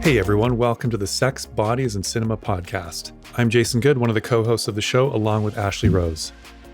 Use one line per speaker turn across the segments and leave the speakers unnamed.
Hey everyone, welcome to the Sex, Bodies, and Cinema podcast. I'm Jason Good, one of the co-hosts of the show, along with Ashley Rose.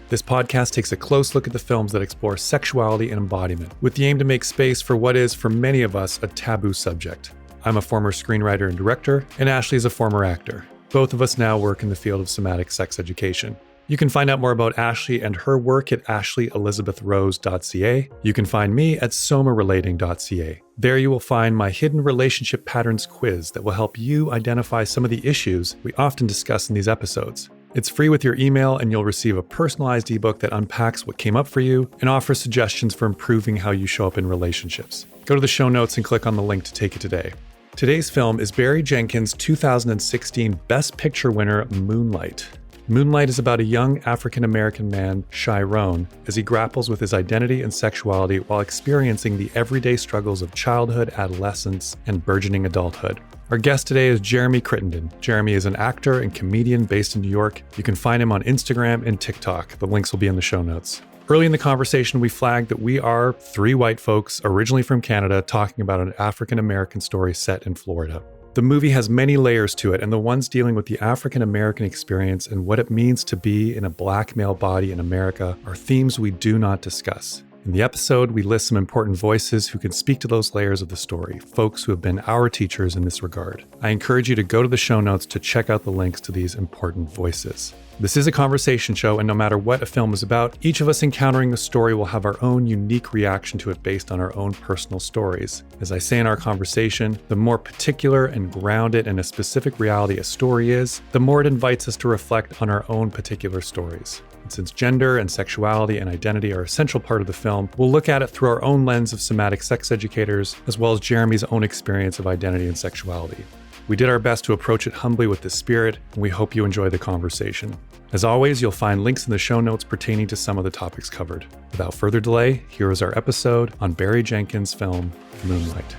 This podcast takes a close look at the films that explore sexuality and embodiment, with the aim to make space for what is, for many of us, a taboo subject. I'm a former screenwriter and director, and Ashley is a former actor. Both of us now work in the field of somatic sex education. You can find out more about Ashley and her work at ashleyelizabethrose.ca. You can find me at somarelating.ca. There you will find my hidden relationship patterns quiz that will help you identify some of the issues we often discuss in these episodes. It's free with your email, and you'll receive a personalized ebook that unpacks what came up for you and offers suggestions for improving how you show up in relationships. Go to the show notes and click on the link to take it today. Today's film is Barry Jenkins' 2016 Best Picture winner, Moonlight. Moonlight is about a young African-American man, Chiron, as he grapples with his identity and sexuality while experiencing the everyday struggles of childhood, adolescence, and burgeoning adulthood. Our guest today is Jeremy Crittenden. Jeremy is an actor and comedian based in New York. You can find him on Instagram and TikTok. The links will be in the show notes. Early in the conversation, we flagged that we are three white folks originally from Canada talking about an African-American story set in Florida. The movie has many layers to it, and the ones dealing with the African-American experience and what it means to be in a black male body in America are themes we do not discuss. In the episode, we list some important voices who can speak to those layers of the story, folks who have been our teachers in this regard. I encourage you to go to the show notes to check out the links to these important voices. This is a conversation show, and no matter what a film is about, each of us encountering the story will have our own unique reaction to it based on our own personal stories. As I say in our conversation, the more particular and grounded in a specific reality a story is, the more it invites us to reflect on our own particular stories. And since gender and sexuality and identity are an essential part of the film, we'll look at it through our own lens of somatic sex educators, as well as Jeremy's own experience of identity and sexuality. We did our best to approach it humbly with this spirit, and we hope you enjoy the conversation. As always, you'll find links in the show notes pertaining to some of the topics covered. Without further delay, here is our episode on Barry Jenkins' film, Moonlight.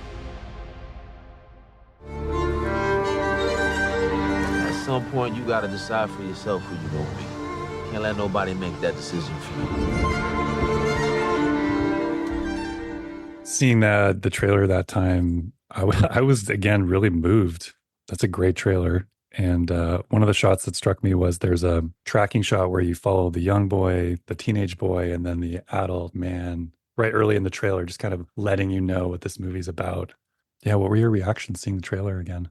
At some point, you gotta decide for yourself who you're gonna be. Can't let nobody make that decision for you.
Seeing the trailer that time, I was, again, really moved. That's a great trailer. And one of the shots that struck me was there's a tracking shot where you follow the young boy, the teenage boy, and then the adult man right early in the trailer, just kind of letting you know what this movie's about. Yeah, what were your reactions seeing the trailer again?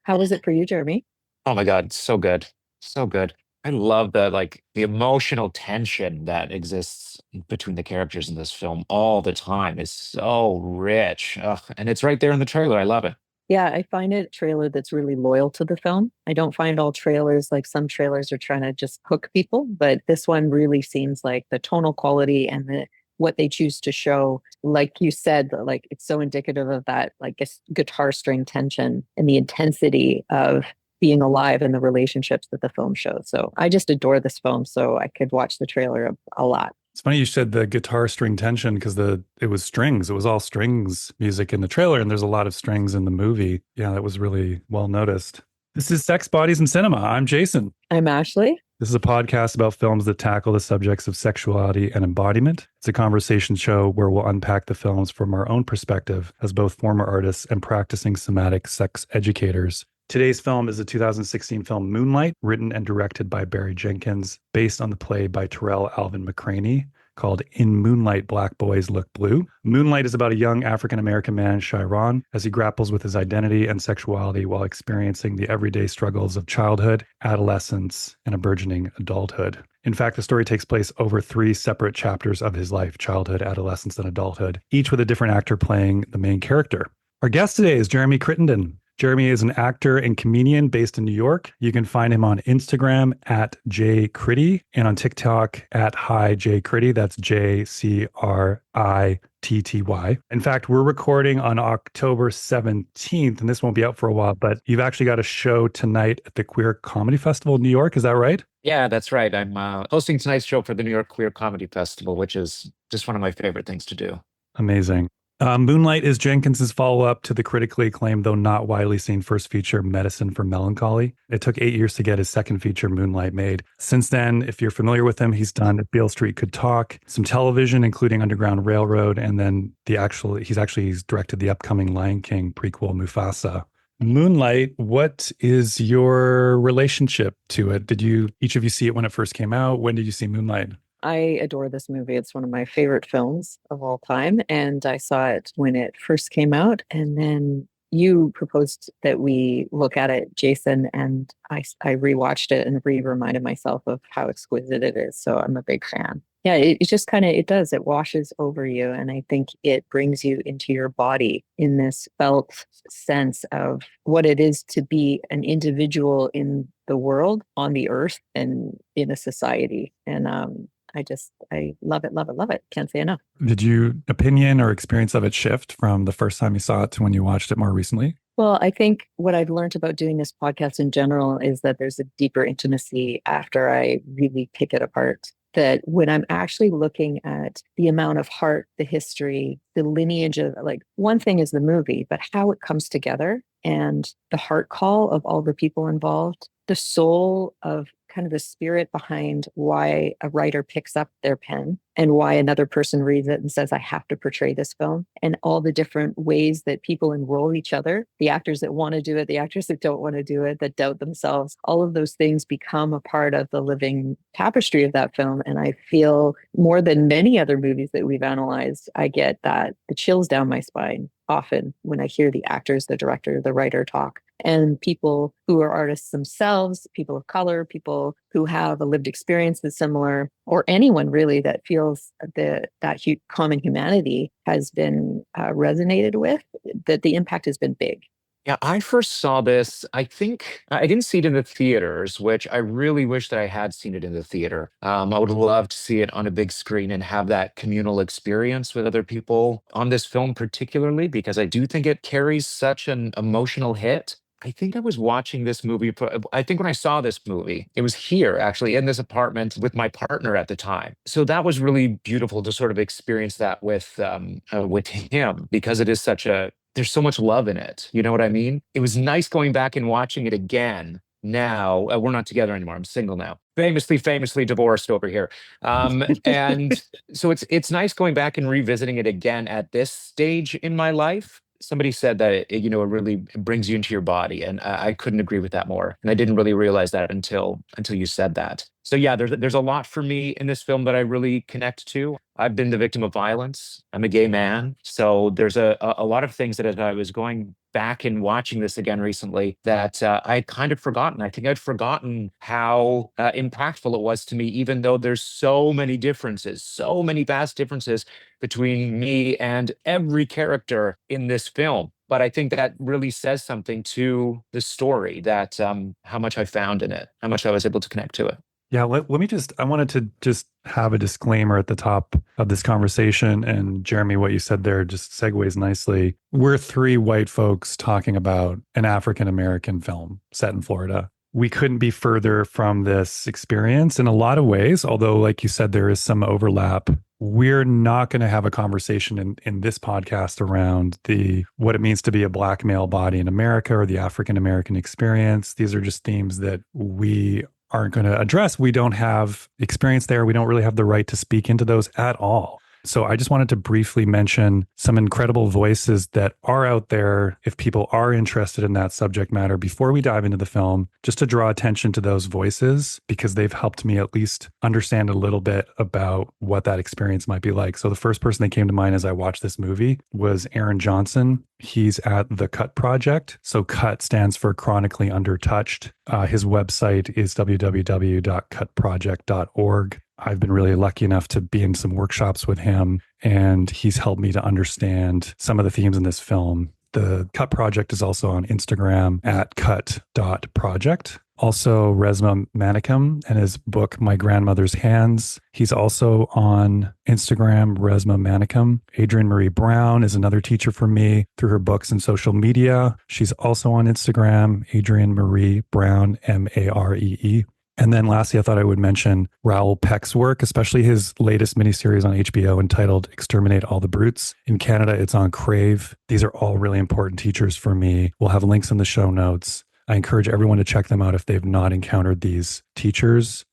How was it for you, Jeremy?
Oh my God, so good. So good. I love the emotional tension that exists between the characters in this film all the time is so rich. Ugh, and it's right there in the trailer. I love it.
Yeah, I find it a trailer that's really loyal to the film. I don't find all trailers, like some trailers are trying to just hook people, but this one really seems like the tonal quality and what they choose to show, like you said, like it's so indicative of that guitar string tension and the intensity of being alive in the relationships that the film shows. So I just adore this film, so I could watch the trailer a lot.
It's funny you said the guitar string tension because it was strings. It was all strings music in the trailer, and there's a lot of strings in the movie. Yeah, that was really well noticed. This is Sex, Bodies, and Cinema. I'm Jason.
I'm Ashley.
This is a podcast about films that tackle the subjects of sexuality and embodiment. It's a conversation show where we'll unpack the films from our own perspective as both former artists and practicing somatic sex educators. Today's film is the 2016 film Moonlight, written and directed by Barry Jenkins, based on the play by Tarell Alvin McCraney, called In Moonlight, Black Boys Look Blue. Moonlight is about a young African-American man, Chiron, as he grapples with his identity and sexuality while experiencing the everyday struggles of childhood, adolescence, and a burgeoning adulthood. In fact, the story takes place over 3 separate chapters of his life, childhood, adolescence, and adulthood, each with a different actor playing the main character. Our guest today is Jeremy Crittenden. Jeremy is an actor and comedian based in New York. You can find him on Instagram at jcritty and on TikTok at HiJCritty. That's JCRITTY. In fact, we're recording on October 17th, and this won't be out for a while, but you've actually got a show tonight at the Queer Comedy Festival in New York. Is that right?
Yeah, that's right. I'm hosting tonight's show for the New York Queer Comedy Festival, which is just one of my favorite things to do.
Amazing. Moonlight is Jenkins' follow-up to the critically acclaimed, though not widely seen, first feature, Medicine for Melancholy. It took 8 years to get his second feature, Moonlight, made. Since then, if you're familiar with him, he's done If Beale Street Could Talk, some television, including Underground Railroad, and then he's directed the upcoming Lion King prequel, Mufasa. Moonlight, what is your relationship to it? Did you each of you see it when it first came out? When did you see Moonlight?
I adore this movie. It's one of my favorite films of all time. And I saw it when it first came out. And then you proposed that we look at it, Jason, and I rewatched it and reminded myself of how exquisite it is. So I'm a big fan. Yeah, it just kind of, it washes over you. And I think it brings you into your body in this felt sense of what it is to be an individual in the world, on the earth, and in a society. And I love it, love it, love it. Can't say enough.
Did your opinion or experience of it shift from the first time you saw it to when you watched it more recently?
Well, I think what I've learned about doing this podcast in general is that there's a deeper intimacy after I really pick it apart. That when I'm actually looking at the amount of heart, the history, the lineage of, like, one thing is the movie, but how it comes together and the heart call of all the people involved, the soul of kind of the spirit behind why a writer picks up their pen and why another person reads it and says, I have to portray this film, and all the different ways that people enroll each other, the actors that want to do it, the actors that don't want to do it, that doubt themselves, all of those things become a part of the living tapestry of that film. And I feel more than many other movies that we've analyzed, I get the chills down my spine often when I hear the actors, the director, the writer talk. And people who are artists themselves, people of color, people who have a lived experience that's similar, or anyone really that feels that common humanity has been resonated with, that the impact has been big.
Yeah, I first saw this, I think I didn't see it in the theaters, which I really wish that I had seen it in the theater. I would love to see it on a big screen and have that communal experience with other people on this film, particularly because I do think it carries such an emotional hit. I think I was watching this movie. I think when I saw this movie, it was here actually in this apartment with my partner at the time. So that was really beautiful to sort of experience that with him, because it is there's so much love in it. You know what I mean? It was nice going back and watching it again. Now we're not together anymore. I'm single now. Famously divorced over here. And so it's nice going back and revisiting it again at this stage in my life. Somebody said that it really brings you into your body, and I couldn't agree with that more. And I didn't really realize that until you said that. So yeah, there's a lot for me in this film that I really connect to. I've been the victim of violence. I'm a gay man, so there's a lot of things that as I was going back and watching this again recently that I'd kind of forgotten. I think I'd forgotten how impactful it was to me, even though there's so many differences, so many vast differences between me and every character in this film. But I think that really says something to the story, that how much I found in it, how much I was able to connect to it.
Yeah, let me I wanted to just have a disclaimer at the top of this conversation. And Jeremy, what you said there just segues nicely. We're three white folks talking about an African-American film set in Florida. We couldn't be further from this experience in a lot of ways, although, like you said, there is some overlap. We're not going to have a conversation in this podcast around what it means to be a Black male body in America or the African-American experience. These are just themes that we aren't going to address. We don't have experience there. We don't really have the right to speak into those at all. So I just wanted to briefly mention some incredible voices that are out there if people are interested in that subject matter before we dive into the film, just to draw attention to those voices, because they've helped me at least understand a little bit about what that experience might be like. So the first person that came to mind as I watched this movie was Aaron Johnson. He's at the CUT Project. So CUT stands for Chronically Undertouched. His website is www.cutproject.org. I've been really lucky enough to be in some workshops with him, and he's helped me to understand some of the themes in this film. The CUT Project is also on Instagram at cut.project. Also, Resmaa Menakem and his book, My Grandmother's Hands. He's also on Instagram, Resmaa Menakem. Adrienne Maree Brown is another teacher for me through her books and social media. She's also on Instagram, Adrienne Maree Brown, Maree. And then lastly, I thought I would mention Raoul Peck's work, especially his latest miniseries on HBO entitled Exterminate All the Brutes. In Canada, it's on Crave. These are all really important teachers for me. We'll have links in the show notes. I encourage everyone to check them out if they've not encountered these teachers.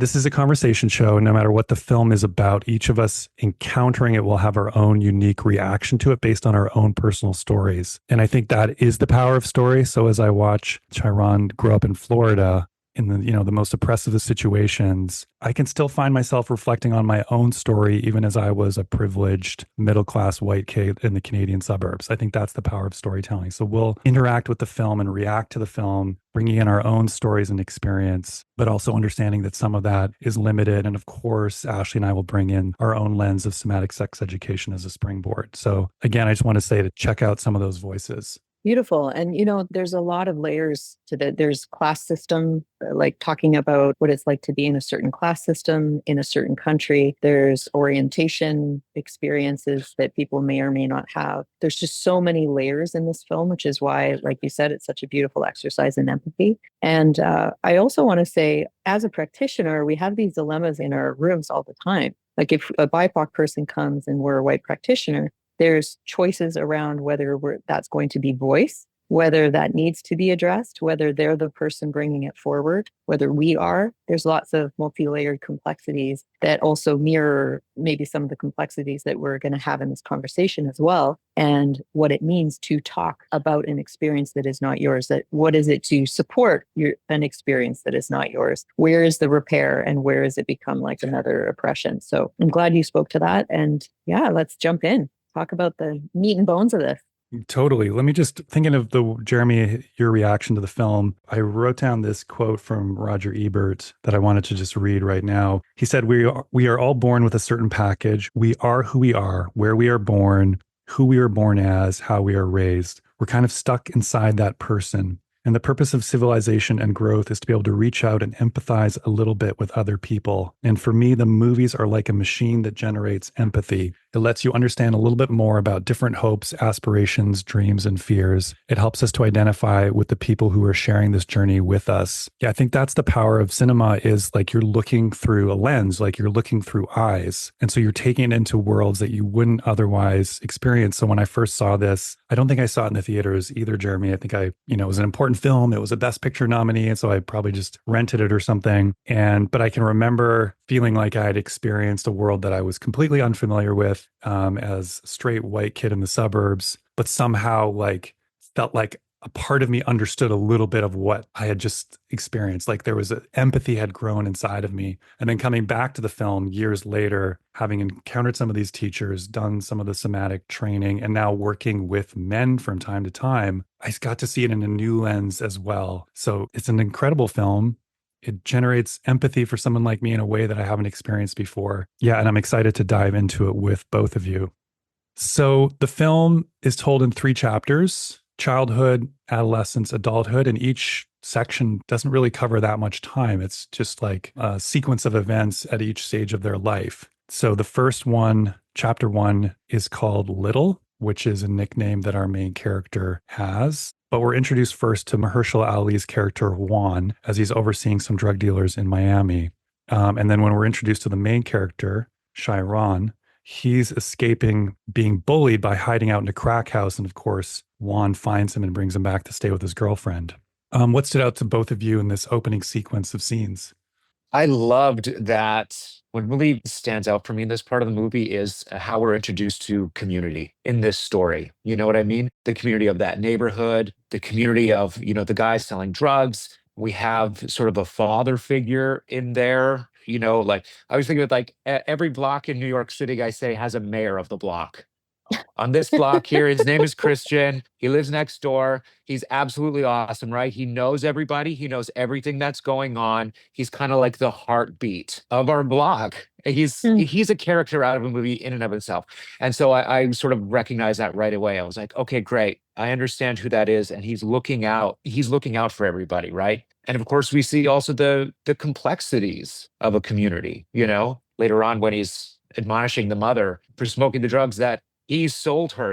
This is a conversation show. No matter what the film is about, each of us encountering it will have our own unique reaction to it based on our own personal stories. And I think that is the power of story. So as I watch Chiron grow up in Florida, in the most oppressive of situations, I can still find myself reflecting on my own story, even as I was a privileged middle-class white kid in the Canadian suburbs. I think that's the power of storytelling. So we'll interact with the film and react to the film, bringing in our own stories and experience, but also understanding that some of that is limited. And of course, Ashley and I will bring in our own lens of somatic sex education as a springboard. So again, I just want to say to check out some of those voices.
Beautiful. And, there's a lot of layers to that. There's class system, like talking about what it's like to be in a certain class system in a certain country. There's orientation experiences that people may or may not have. There's just so many layers in this film, which is why, like you said, it's such a beautiful exercise in empathy. And I also want to say, as a practitioner, we have these dilemmas in our rooms all the time. Like if a BIPOC person comes and we're a white practitioner, there's choices around whether that's going to be voiced, whether that needs to be addressed, whether they're the person bringing it forward, whether we are. There's lots of multi-layered complexities that also mirror maybe some of the complexities that we're going to have in this conversation as well, and what it means to talk about an experience that is not yours. That what is it to support an experience that is not yours? Where is the repair, and where has it become like another oppression? So I'm glad you spoke to that. And yeah, let's jump in. Talk about the meat and bones of this.
Totally. Let me just, thinking of Jeremy, your reaction to the film, I wrote down this quote from Roger Ebert that I wanted to just read right now. He said, we are all born with a certain package. We are who we are, where we are born, who we are born as, how we are raised. We're kind of stuck inside that person. And the purpose of civilization and growth is to be able to reach out and empathize a little bit with other people. And for me, the movies are like a machine that generates empathy. It lets you understand a little bit more about different hopes, aspirations, dreams, and fears. It helps us to identify with the people who are sharing this journey with us. Yeah, I think that's the power of cinema, is like you're looking through a lens, like you're looking through eyes. And so you're taking it into worlds that you wouldn't otherwise experience. So when I first saw this, I don't think I saw it in the theaters either, Jeremy. I think it was an important film. It was a Best Picture nominee. And so I probably just rented it or something. But I can remember feeling like I had experienced a world that I was completely unfamiliar with as a straight white kid in the suburbs, but somehow felt like a part of me understood a little bit of what I had just experienced. Like there was empathy had grown inside of me. And then coming back to the film years later, having encountered some of these teachers, done some of the somatic training, and now working with men from time to time, I got to see it in a new lens as well. So it's an incredible film. It generates empathy for someone like me in a way that I haven't experienced before. Yeah, and I'm excited to dive into it with both of you. So the film is told in 3 chapters: childhood, adolescence, adulthood, and each section doesn't really cover that much time. It's just like a sequence of events at each stage of their life. So the first one, chapter 1, is called Little, which is a nickname that our main character has. But we're introduced first to Mahershala Ali's character, Juan, as he's overseeing some drug dealers in Miami. And then when we're introduced to the main character, Chiron, he's escaping being bullied by hiding out in a crack house. And of course, Juan finds him and brings him back to stay with his girlfriend. What stood out to both of you in this opening sequence of scenes?
I loved that. What really stands out for me in this part of the movie is how we're introduced to community in this story. You know what I mean? The community of that neighborhood, the community of, the guys selling drugs. We have sort of a father figure in there. Like I was thinking of every block in New York City, I say, has a mayor of the block. On this block here, his name is Christian. He lives next door. He's absolutely awesome, right? He knows everybody. He knows everything that's going on. He's kind of like the heartbeat of our block. He's a character out of a movie in and of itself. And so I sort of recognized that right away. I was like, okay, great. I understand who that is. And he's looking out. He's looking out for everybody, right? And of course, we see also the complexities of a community, later on when he's admonishing the mother for smoking the drugs that he sold her.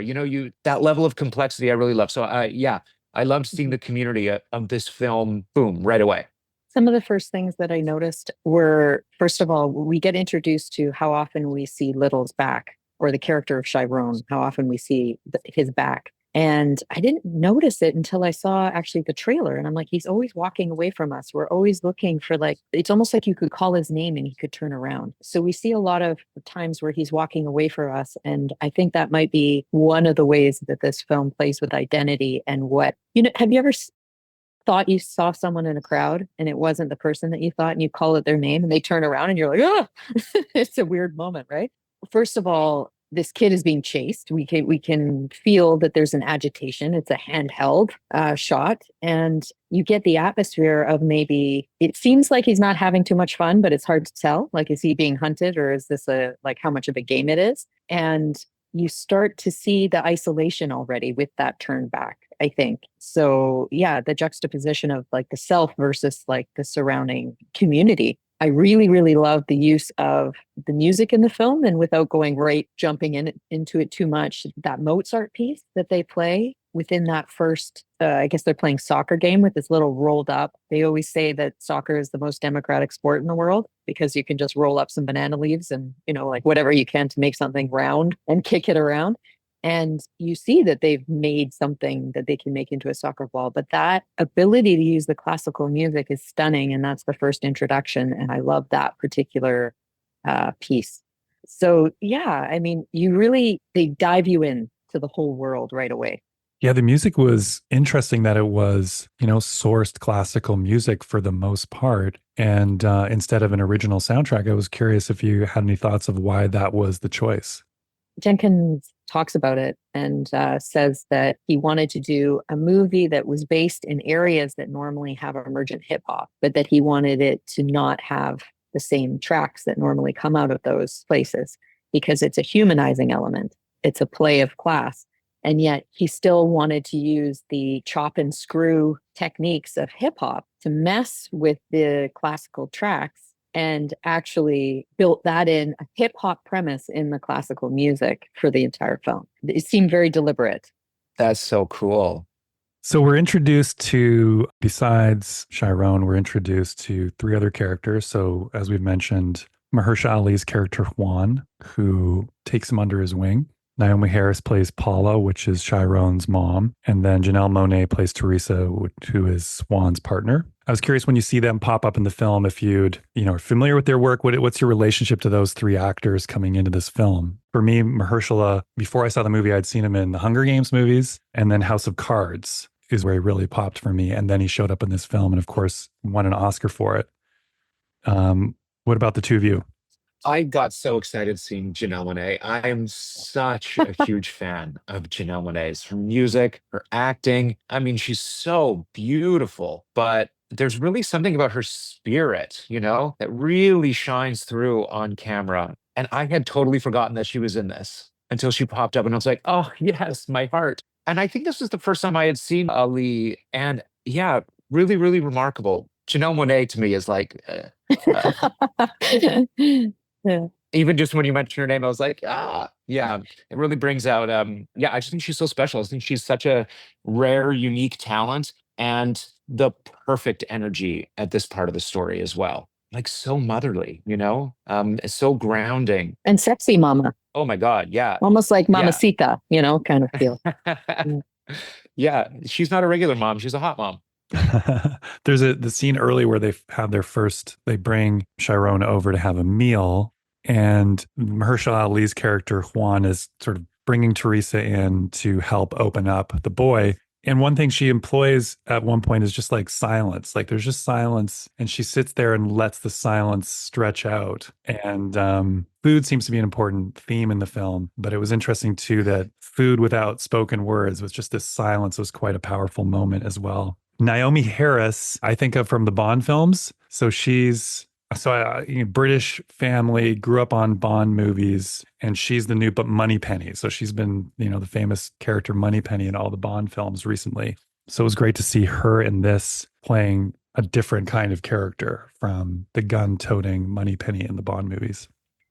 That level of complexity I really love. So I loved seeing the community of this film, boom, right away.
Some of the first things that I noticed were, first of all, we get introduced to how often we see Little's back, or the character of Chiron, how often we see his back. And I didn't notice it until I saw actually the trailer. And I'm like, he's always walking away from us. We're always looking for like, it's almost like you could call his name and he could turn around. So we see a lot of times where he's walking away from us. And I think that might be one of the ways that this film plays with identity and what, have you ever thought you saw someone in a crowd and it wasn't the person that you thought and you call it their name and they turn around and you're like, oh, it's a weird moment, right? First of all, this kid is being chased. We can feel that there's an agitation. It's a handheld shot, and you get the atmosphere of maybe it seems like he's not having too much fun, but it's hard to tell. Like, is he being hunted, or is this like how much of a game it is? And you start to see the isolation already with that turn back, I think. So yeah, the juxtaposition of like the self versus like the surrounding community. I really, really love the use of the music in the film, and without jumping into it too much, that Mozart piece that they play within that first, I guess they're playing soccer game with this little rolled up. They always say that soccer is the most democratic sport in the world because you can just roll up some banana leaves and, like whatever you can to make something round and kick it around. And you see that they've made something that they can make into a soccer ball. But that ability to use the classical music is stunning. And that's the first introduction. And I love that particular piece. So, yeah, I mean, they dive you in to the whole world right away.
Yeah, the music was interesting that it was, sourced classical music for the most part. And instead of an original soundtrack, I was curious if you had any thoughts of why that was the choice.
Jenkins talks about it and says that he wanted to do a movie that was based in areas that normally have emergent hip hop, but that he wanted it to not have the same tracks that normally come out of those places because it's a humanizing element. It's a play of class. And yet he still wanted to use the chop and screw techniques of hip hop to mess with the classical tracks and actually built that in a hip hop premise in the classical music for the entire film. It seemed very deliberate.
That's so cool.
So we're introduced to, besides Chiron, we're introduced to 3 other characters. So as we've mentioned, Mahershala Ali's character Juan, who takes him under his wing. Naomi Harris plays Paula, which is Chiron's mom. And then Janelle Monáe plays Teresa, who is Juan's partner. I was curious when you see them pop up in the film, if you'd, are familiar with their work, what's your relationship to those 3 actors coming into this film? For me, Mahershala, before I saw the movie, I'd seen him in the Hunger Games movies, and then House of Cards is where he really popped for me. And then he showed up in this film and, of course, won an Oscar for it. What about the 2 of you?
I got so excited seeing Janelle Monáe. I am such a huge fan of Janelle Monáe's, her music, her acting. I mean, she's so beautiful, but there's really something about her spirit, that really shines through on camera. And I had totally forgotten that she was in this until she popped up and I was like, oh, yes, my heart. And I think this was the first time I had seen Ali. And yeah, really, really remarkable. Janelle Monáe to me is like... Yeah. Even just when you mentioned her name, I was like, yeah, it really brings out, I just think she's so special. I think she's such a rare, unique talent and the perfect energy at this part of the story as well. Like so motherly, it's so grounding.
And sexy mama.
Oh my God, yeah.
Almost like mamacita, kind of feel.
Yeah, she's not a regular mom, she's a hot mom.
There's the scene early where they bring Chiron over to have a meal, and Mahershala Ali's character Juan is sort of bringing Teresa in to help open up the boy. And one thing she employs at one point is just like silence. Like there's just silence, and she sits there and lets the silence stretch out. And food seems to be an important theme in the film, but it was interesting too that food without spoken words was just this silence was quite a powerful moment as well. Naomi Harris, I think of from the Bond films. So she's British family, grew up on Bond movies, and she's the new Moneypenny. So she's been, the famous character Moneypenny in all the Bond films recently. So it was great to see her in this playing a different kind of character from the gun-toting Moneypenny in the Bond movies.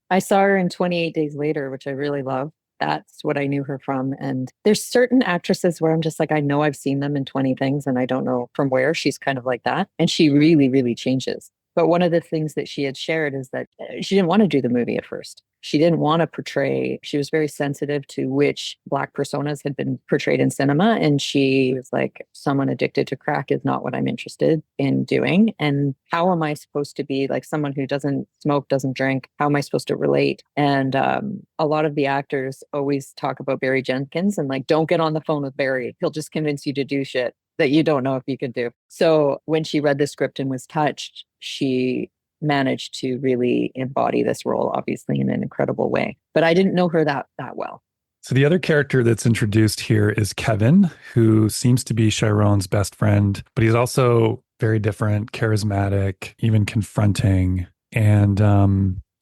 I saw her in 28 Days Later, which I really love. That's what I knew her from. And there's certain actresses where I'm just like, I know I've seen them in 20 things and I don't know from where. She's kind of like that. And she really, really changes. But one of the things that she had shared is that she didn't want to do the movie at first. she didn't want to portray, she was very sensitive to which Black personas had been portrayed in cinema. And she was like, someone addicted to crack is not what I'm interested in doing. And how am I supposed to be like someone who doesn't smoke, doesn't drink? How am I supposed to relate? And a lot of the actors always talk about Barry Jenkins and like, don't get on the phone with Barry. He'll just convince you to do shit that you don't know if you can do. So when she read the script and was touched, she managed to really embody this role, obviously in an incredible way. But I didn't know her that well.
So the other character that's introduced here is Kevin, who seems to be Chiron's best friend, but he's also very different, charismatic, even confronting. And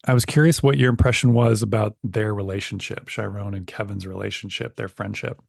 I was curious what your impression was about their relationship, Chiron and Kevin's relationship, their friendship.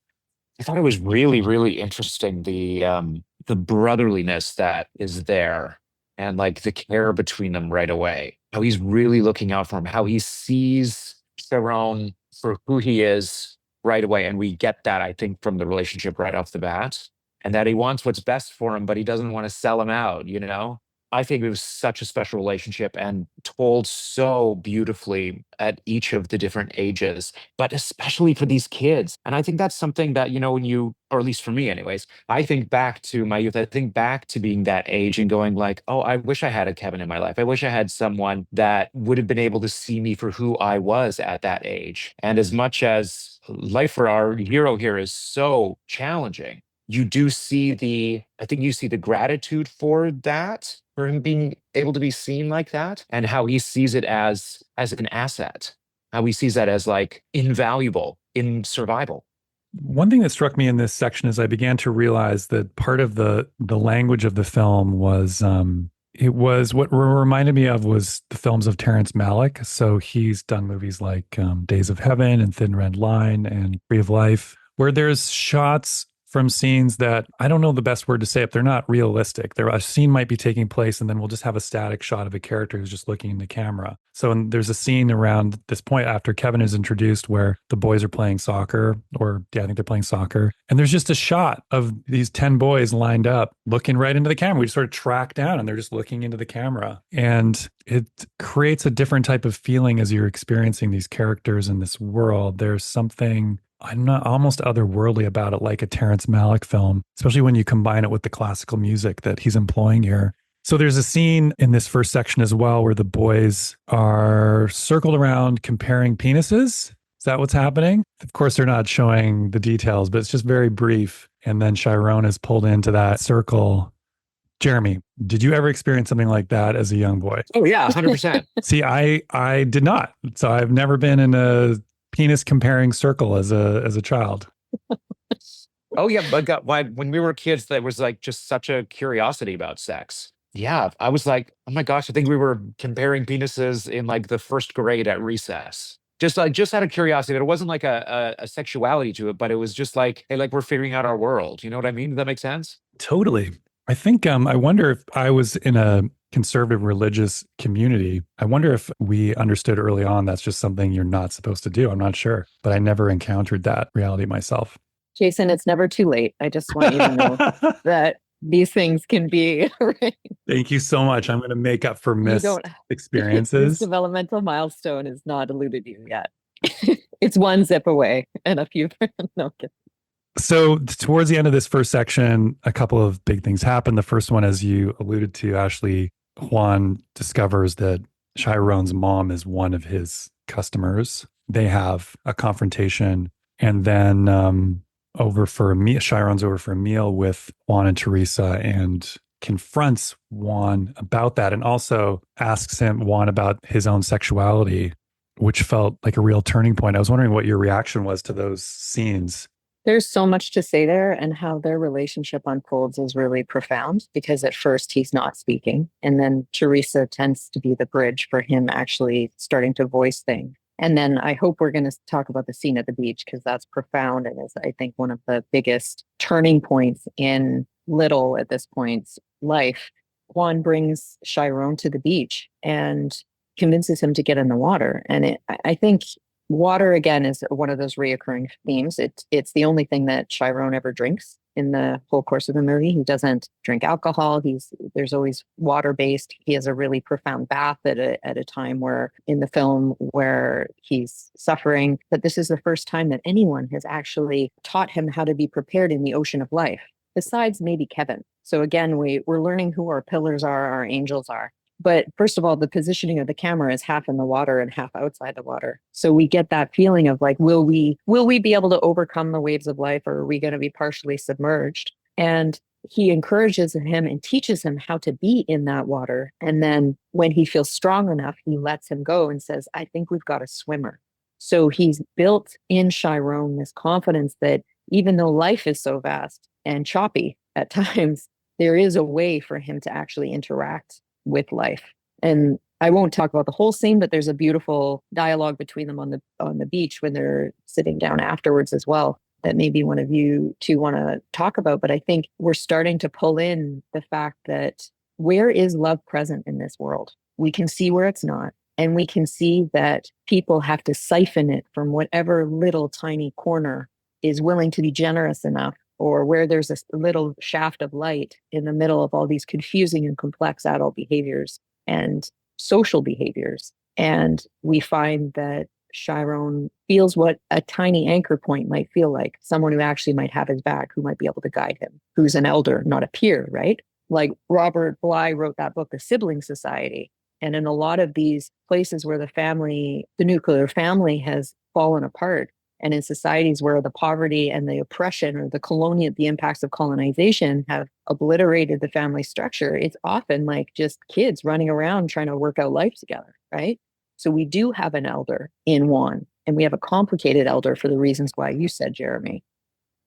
I thought it was really, really interesting, the brotherliness that is there and like the care between them right away. How he's really looking out for him, how he sees Chiron for who he is right away. And we get that, I think, from the relationship right off the bat. And that he wants what's best for him, but he doesn't want to sell him out, you know? I think it was such a special relationship and told so beautifully at each of the different ages, but especially for these kids. And I think that's something that, you know, when you, or at least for me anyways, I think back to my youth, I think back to being that age and going like, oh, I wish I had a Kevin in my life. I wish I had someone that would have been able to see me for who I was at that age. And as much as life for our hero here is so challenging, you do see I think you see the gratitude for that, for him being able to be seen like that, and how he sees it as an asset, how he sees that as like invaluable in survival.
One thing that struck me in this section is I began to realize that part of the language of the film was it was what reminded me of was the films of Terrence Malick. So he's done movies like Days of Heaven and Thin Red Line and Tree of Life, where there's shots from scenes that I don't know the best word to say if they're not realistic. A scene might be taking place and then we'll just have a static shot of a character who's just looking in the camera. So there's a scene around this point after Kevin is introduced where the boys are playing soccer, I think they're playing soccer. And there's just a shot of these 10 boys lined up looking right into the camera. We just sort of track down and they're just looking into the camera. And it creates a different type of feeling as you're experiencing these characters in this world. There's something almost otherworldly about it, like a Terrence Malick film, especially when you combine it with the classical music that he's employing here. So there's a scene in this first section as well where the boys are circled around comparing penises. Is that what's happening? Of course, they're not showing the details, but it's just very brief. And then Chiron is pulled into that circle. Jeremy, did you ever experience something like that as a young boy?
Oh yeah, 100%.
See, I did not. So I've never been in a penis comparing circle as a child.
Oh yeah, but when we were kids, there was like just such a curiosity about sex. Yeah, I was like, oh my gosh, I think we were comparing penises in like the first grade at recess. Just out of curiosity. There wasn't like a sexuality to it, but it was just like, hey, like we're figuring out our world. You know what I mean? Does that make sense?
Totally. I think I wonder if I was in a conservative religious community, I wonder if we understood early on that's just something you're not supposed to do. I'm not sure, but I never encountered that reality myself.
Jason, it's never too late. I just want you to know that these things can be. Right?
Thank you so much. I'm going to make up for missed experiences.
This developmental milestone is not eluded you yet. It's one zip away and a few. No kidding.
So towards the end of this first section, a couple of big things happen. The first one, as you alluded to, Ashley, Juan discovers that Chiron's mom is one of his customers. They have a confrontation, and then Chiron's over for a meal with Juan and Teresa and confronts Juan about that and also asks Juan about his own sexuality, which felt like a real turning point. I was wondering what your reaction was to those scenes.
There's so much to say there, and how their relationship unfolds is really profound, because at first he's not speaking. And then Teresa tends to be the bridge for him actually starting to voice things. And then I hope we're going to talk about the scene at the beach, because that's profound and is, I think, one of the biggest turning points in Little at this point's life. Juan brings Chiron to the beach and convinces him to get in the water. And I think water, again, is one of those reoccurring themes. It's the only thing that Chiron ever drinks. in the whole course of the movie. He doesn't drink alcohol. There's always water-based. He has a really profound bath at a time where in the film where he's suffering. But this is the first time that anyone has actually taught him how to be prepared in the ocean of life, besides maybe Kevin. So again, we're learning who our pillars are, our angels are. But first of all, the positioning of the camera is half in the water and half outside the water. So we get that feeling of like, will we be able to overcome the waves of life, or are we going to be partially submerged? And he encourages him and teaches him how to be in that water. And then when he feels strong enough, he lets him go and says, I think we've got a swimmer. So he's built in Chiron this confidence that even though life is so vast and choppy at times, there is a way for him to actually interact with life. And I won't talk about the whole scene, but there's a beautiful dialogue between them on the beach when they're sitting down afterwards as well, that maybe one of you two want to talk about. But I think we're starting to pull in the fact that where is love present in this world? We can see where it's not. And we can see that people have to siphon it from whatever little tiny corner is willing to be generous enough, or where there's a little shaft of light in the middle of all these confusing and complex adult behaviors and social behaviors. And we find that Chiron feels what a tiny anchor point might feel like, someone who actually might have his back, who might be able to guide him, who's an elder, not a peer, right? Like Robert Bly wrote that book, The Sibling Society. And in a lot of these places where the nuclear family has fallen apart, and in societies where the poverty and the oppression or the impacts of colonization have obliterated the family structure, it's often like just kids running around trying to work out life together, right? So we do have an elder in Juan, and we have a complicated elder for the reasons why you said, Jeremy.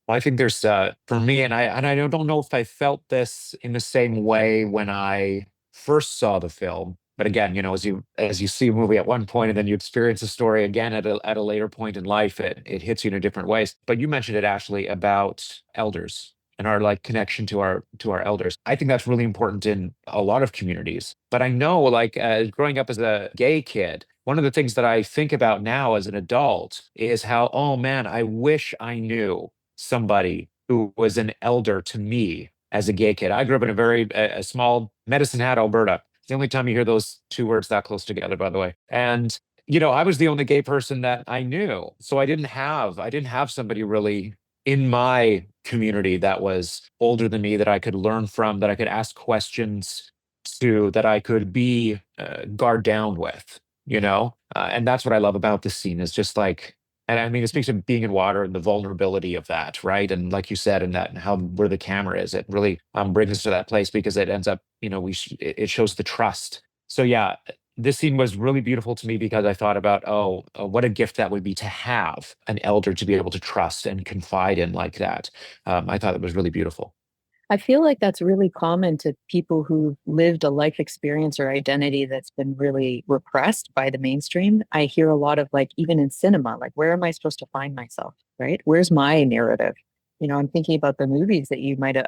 Well, I think there's for me, and I don't know if I felt this in the same way when I first saw the film. But again, as you see a movie at one point and then you experience a story again at a later point in life, it hits you in different ways. But you mentioned it, Ashley, about elders and our like connection to our elders. I think that's really important in a lot of communities. But I know, like growing up as a gay kid, one of the things that I think about now as an adult is how, oh man, I wish I knew somebody who was an elder to me as a gay kid. I grew up in a small Medicine Hat, Alberta. It's the only time you hear those two words that close together, by the way. And I was the only gay person that I knew, so I didn't have somebody really in my community that was older than me, that I could learn from, that I could ask questions to, that I could be guard down with. And that's what I love about this scene, is just like. And I mean, it speaks of being in water and the vulnerability of that, right? And like you said, and how where the camera is, it really brings us to that place, because it ends up, it shows the trust. So yeah, this scene was really beautiful to me, because I thought about, what a gift that would be to have an elder to be able to trust and confide in like that. I thought it was really beautiful.
I feel like that's really common to people who've lived a life experience or identity that's been really repressed by the mainstream. I hear a lot of, like, even in cinema, like, where am I supposed to find myself, right? Where's my narrative? I'm thinking about the movies that you might have,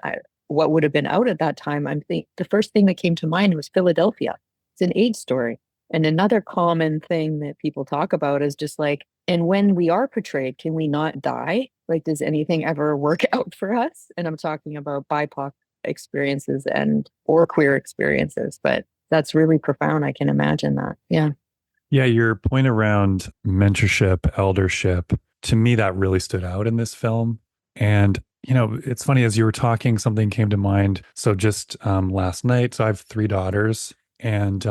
what would have been out at that time. The first thing that came to mind was Philadelphia. It's an AIDS story. And another common thing that people talk about is just like, and when we are portrayed, can we not die? Like, does anything ever work out for us? And I'm talking about BIPOC experiences or queer experiences, but that's really profound. I can imagine that. Yeah.
Yeah, your point around mentorship, eldership, to me, that really stood out in this film. And, it's funny, as you were talking, something came to mind. So just last night, so I have 3 daughters, and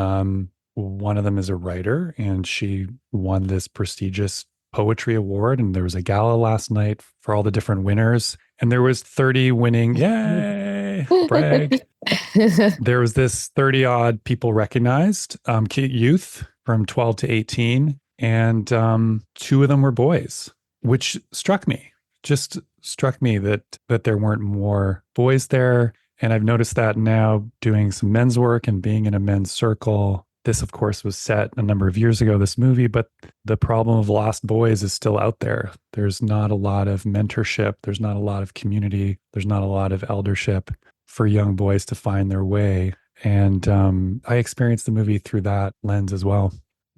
one of them is a writer, and she won this prestigious poetry award. And there was a gala last night for all the different winners. And there was 30 winning. Yay! Brag. There was this 30 odd people recognized, youth from 12 to 18. And 2 of them were boys, which struck me that there weren't more boys there. And I've noticed that now doing some men's work and being in a men's circle. This, of course, was set a number of years ago, this movie, but the problem of lost boys is still out there. There's not a lot of mentorship. There's not a lot of community. There's not a lot of eldership for young boys to find their way. And I experienced the movie through that lens as well.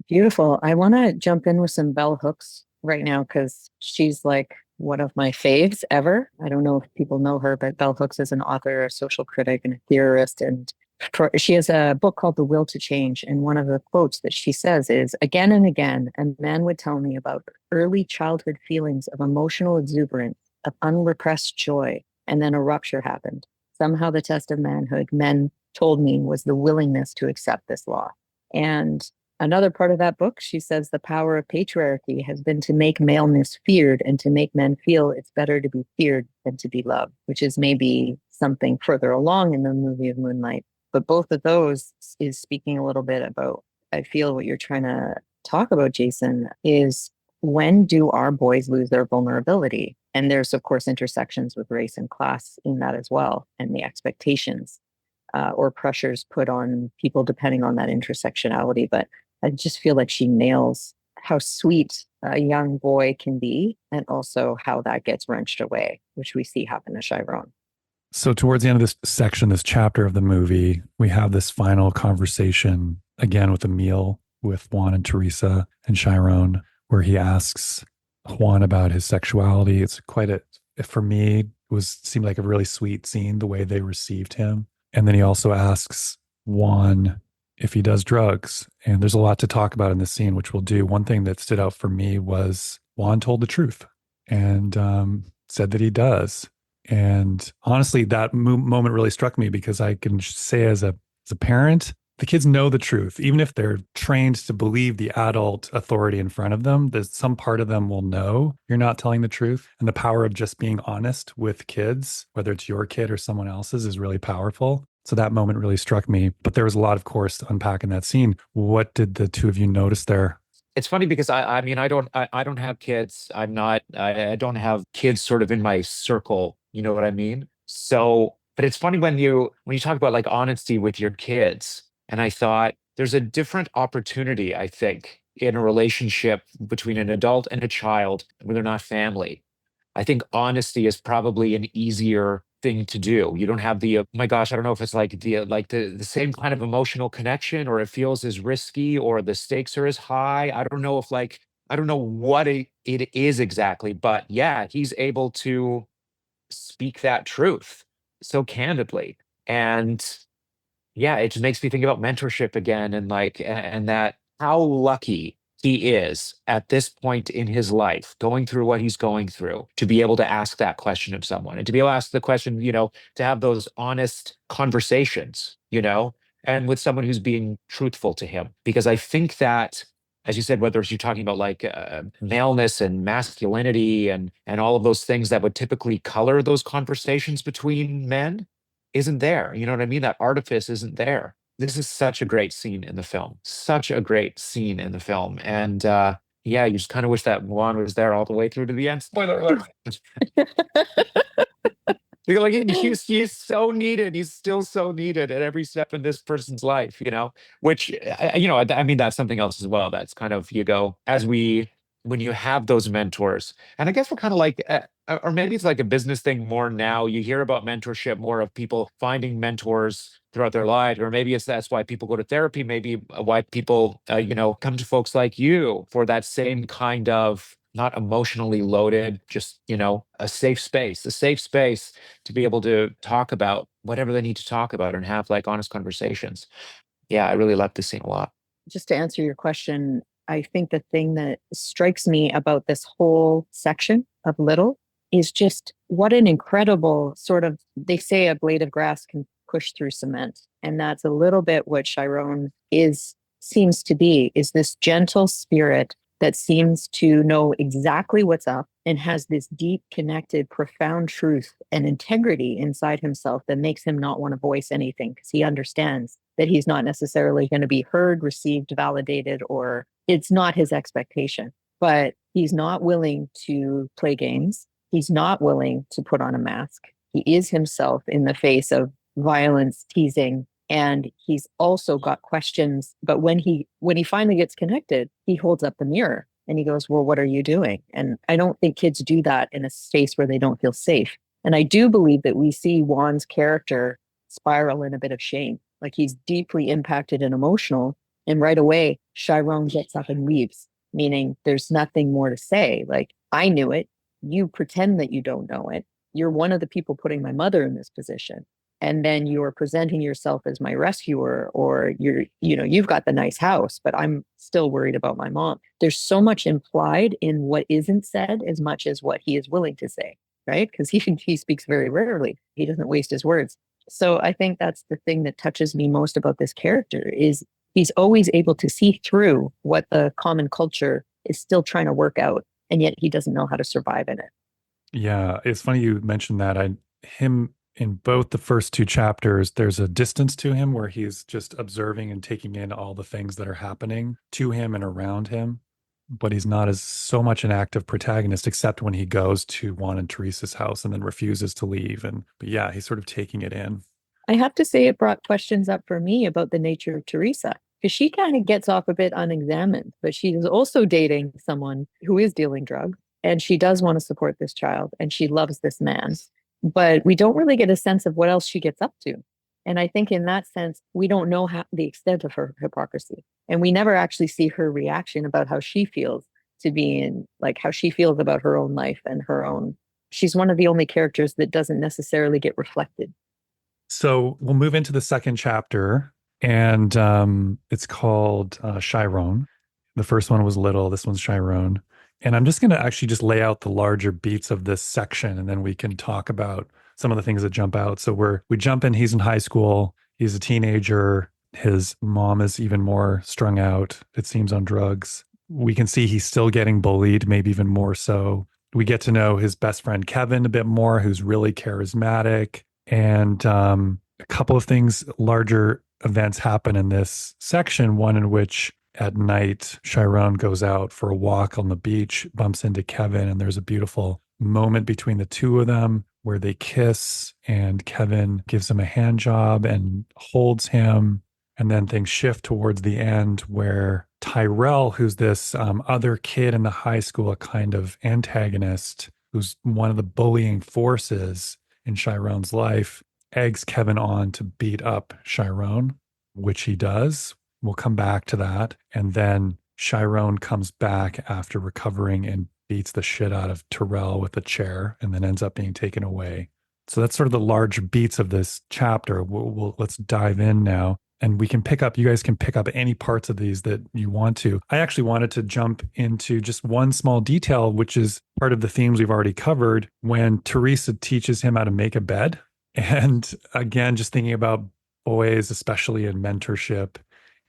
Beautiful. I want to jump in with some bell hooks right now because she's like one of my faves ever. I don't know if people know her, but Bell Hooks is an author, a social critic, and a theorist. And she has a book called The Will to Change. And one of the quotes that she says is, again and again, a man would tell me about early childhood feelings of emotional exuberance, of unrepressed joy. And then a rupture happened. Somehow the test of manhood, men told me, was the willingness to accept this law. And another part of that book, she says the power of patriarchy has been to make maleness feared and to make men feel it's better to be feared than to be loved, which is maybe something further along in the movie of Moonlight. But both of those is speaking a little bit about, I feel what you're trying to talk about, Jason, is when do our boys lose their vulnerability? And there's, of course, intersections with race and class in that as well, and the expectations or pressures put on people depending on that intersectionality. But I just feel like she nails how sweet a young boy can be and also how that gets wrenched away, which we see happen to Chiron.
So towards the end of this section, this chapter of the movie, we have this final conversation again with Emile, with Juan and Teresa and Chiron, where he asks Juan about his sexuality. It's quite for me, it seemed like a really sweet scene, the way they received him. And then he also asks Juan if he does drugs. And there's a lot to talk about in this scene, which we'll do. One thing that stood out for me was Juan told the truth and said that he does. And honestly, that moment really struck me because I can say as a parent, the kids know the truth. Even if they're trained to believe the adult authority in front of them, there's some part of them will know you're not telling the truth. And the power of just being honest with kids, whether it's your kid or someone else's, is really powerful. So that moment really struck me. But there was a lot, of course, to unpack in that scene. What did the two of you notice there?
It's funny because I mean, I don't have kids. I don't have kids sort of in my circle. You know what I mean? So, but it's funny when you talk about like honesty with your kids. And I thought there's a different opportunity, I think, in a relationship between an adult and a child when they're not family. I think honesty is probably an easier thing to do. You don't have the, oh my gosh, I don't know if it's like the same kind of emotional connection, or it feels as risky, or the stakes are as high. I don't know if I don't know what it is exactly, but yeah, he's able to speak that truth so candidly. And yeah, it just makes me think about mentorship again, and and that how lucky he is at this point in his life, going through what he's going through, to be able to ask that question of someone, and to be able to ask the question, to have those honest conversations, and with someone who's being truthful to him. Because I think that, as you said, whether it's you're talking about like maleness and masculinity and all of those things that would typically color those conversations between men, isn't there. You know what I mean? That artifice isn't there. This is such a great scene in the film. Such a great scene in the film. And yeah, you just kind of wish that Juan was there all the way through to the end. Spoiler alert. Like he's so needed. He's still so needed at every step in this person's life, which, I mean, that's something else as well. That's kind of, when you have those mentors, and I guess we're kind of like, or maybe it's like a business thing more now. You hear about mentorship more, of people finding mentors throughout their lives, or maybe that's why people go to therapy. Maybe why people, come to folks like you for that same kind of, not emotionally loaded, just, a safe space to be able to talk about whatever they need to talk about and have like honest conversations. Yeah, I really love this scene a lot.
Just to answer your question, I think the thing that strikes me about this whole section of Little is just what an incredible sort of, they say a blade of grass can push through cement. And that's a little bit what Chiron seems to be, is this gentle spirit that seems to know exactly what's up and has this deep, connected, profound truth and integrity inside himself that makes him not want to voice anything, because he understands that he's not necessarily going to be heard, received, validated, or it's not his expectation. But he's not willing to play games. He's not willing to put on a mask. He is himself in the face of violence, teasing, and he's also got questions. But when he finally gets connected, he holds up the mirror and he goes, well, what are you doing? And I don't think kids do that in a space where they don't feel safe. And I do believe that we see Juan's character spiral in a bit of shame. Like he's deeply impacted and emotional. And right away, Chiron gets up and leaves. meaning there's nothing more to say. Like, I knew it. You pretend that you don't know it. You're one of the people putting my mother in this position. And then you're presenting yourself as my rescuer, or you've got the nice house, but I'm still worried about my mom. There's so much implied in what isn't said as much as what he is willing to say, right? Because he speaks very rarely. He doesn't waste his words. So I think that's the thing that touches me most about this character is he's always able to see through what the common culture is still trying to work out, and yet he doesn't know how to survive in it.
Yeah, it's funny you mentioned that. Him in both the first two chapters, there's a distance to him where he's just observing and taking in all the things that are happening to him and around him. But he's not as so much an active protagonist, except when he goes to Juan and Teresa's house and then refuses to leave. But yeah, he's sort of taking it in.
I have to say it brought questions up for me about the nature of Teresa, because she kind of gets off a bit unexamined, but she is also dating someone who is dealing drugs, and she does want to support this child, and she loves this man. But we don't really get a sense of what else she gets up to. And I think in that sense, we don't know the extent of her hypocrisy. And we never actually see her reaction about how she feels to be in, like, how she feels about her own life and her own. She's one of the only characters that doesn't necessarily get reflected.
So we'll move into the second chapter, and it's called Chiron. The first one was Little. This one's Chiron. And I'm just going to actually just lay out the larger beats of this section, and then we can talk about some of the things that jump out. So we jump in, he's in high school, he's a teenager, his mom is even more strung out, it seems, on drugs. We can see he's still getting bullied, maybe even more so. We get to know his best friend Kevin a bit more, who's really charismatic. And a couple of things, larger events happen in this section, one in which at night, Chiron goes out for a walk on the beach, bumps into Kevin, and there's a beautiful moment between the two of them where they kiss, and Kevin gives him a hand job and holds him. And then things shift towards the end where Tarell, who's this other kid in the high school, a kind of antagonist, who's one of the bullying forces in Chiron's life, eggs Kevin on to beat up Chiron, which he does. We'll come back to that. And then Chiron comes back after recovering and beats the shit out of Tarell with a chair, and then ends up being taken away. So that's sort of the large beats of this chapter. Let's dive in now. And you guys can pick up any parts of these that you want to. I actually wanted to jump into just one small detail, which is part of the themes we've already covered, when Teresa teaches him how to make a bed. And again, just thinking about boys, especially in mentorship,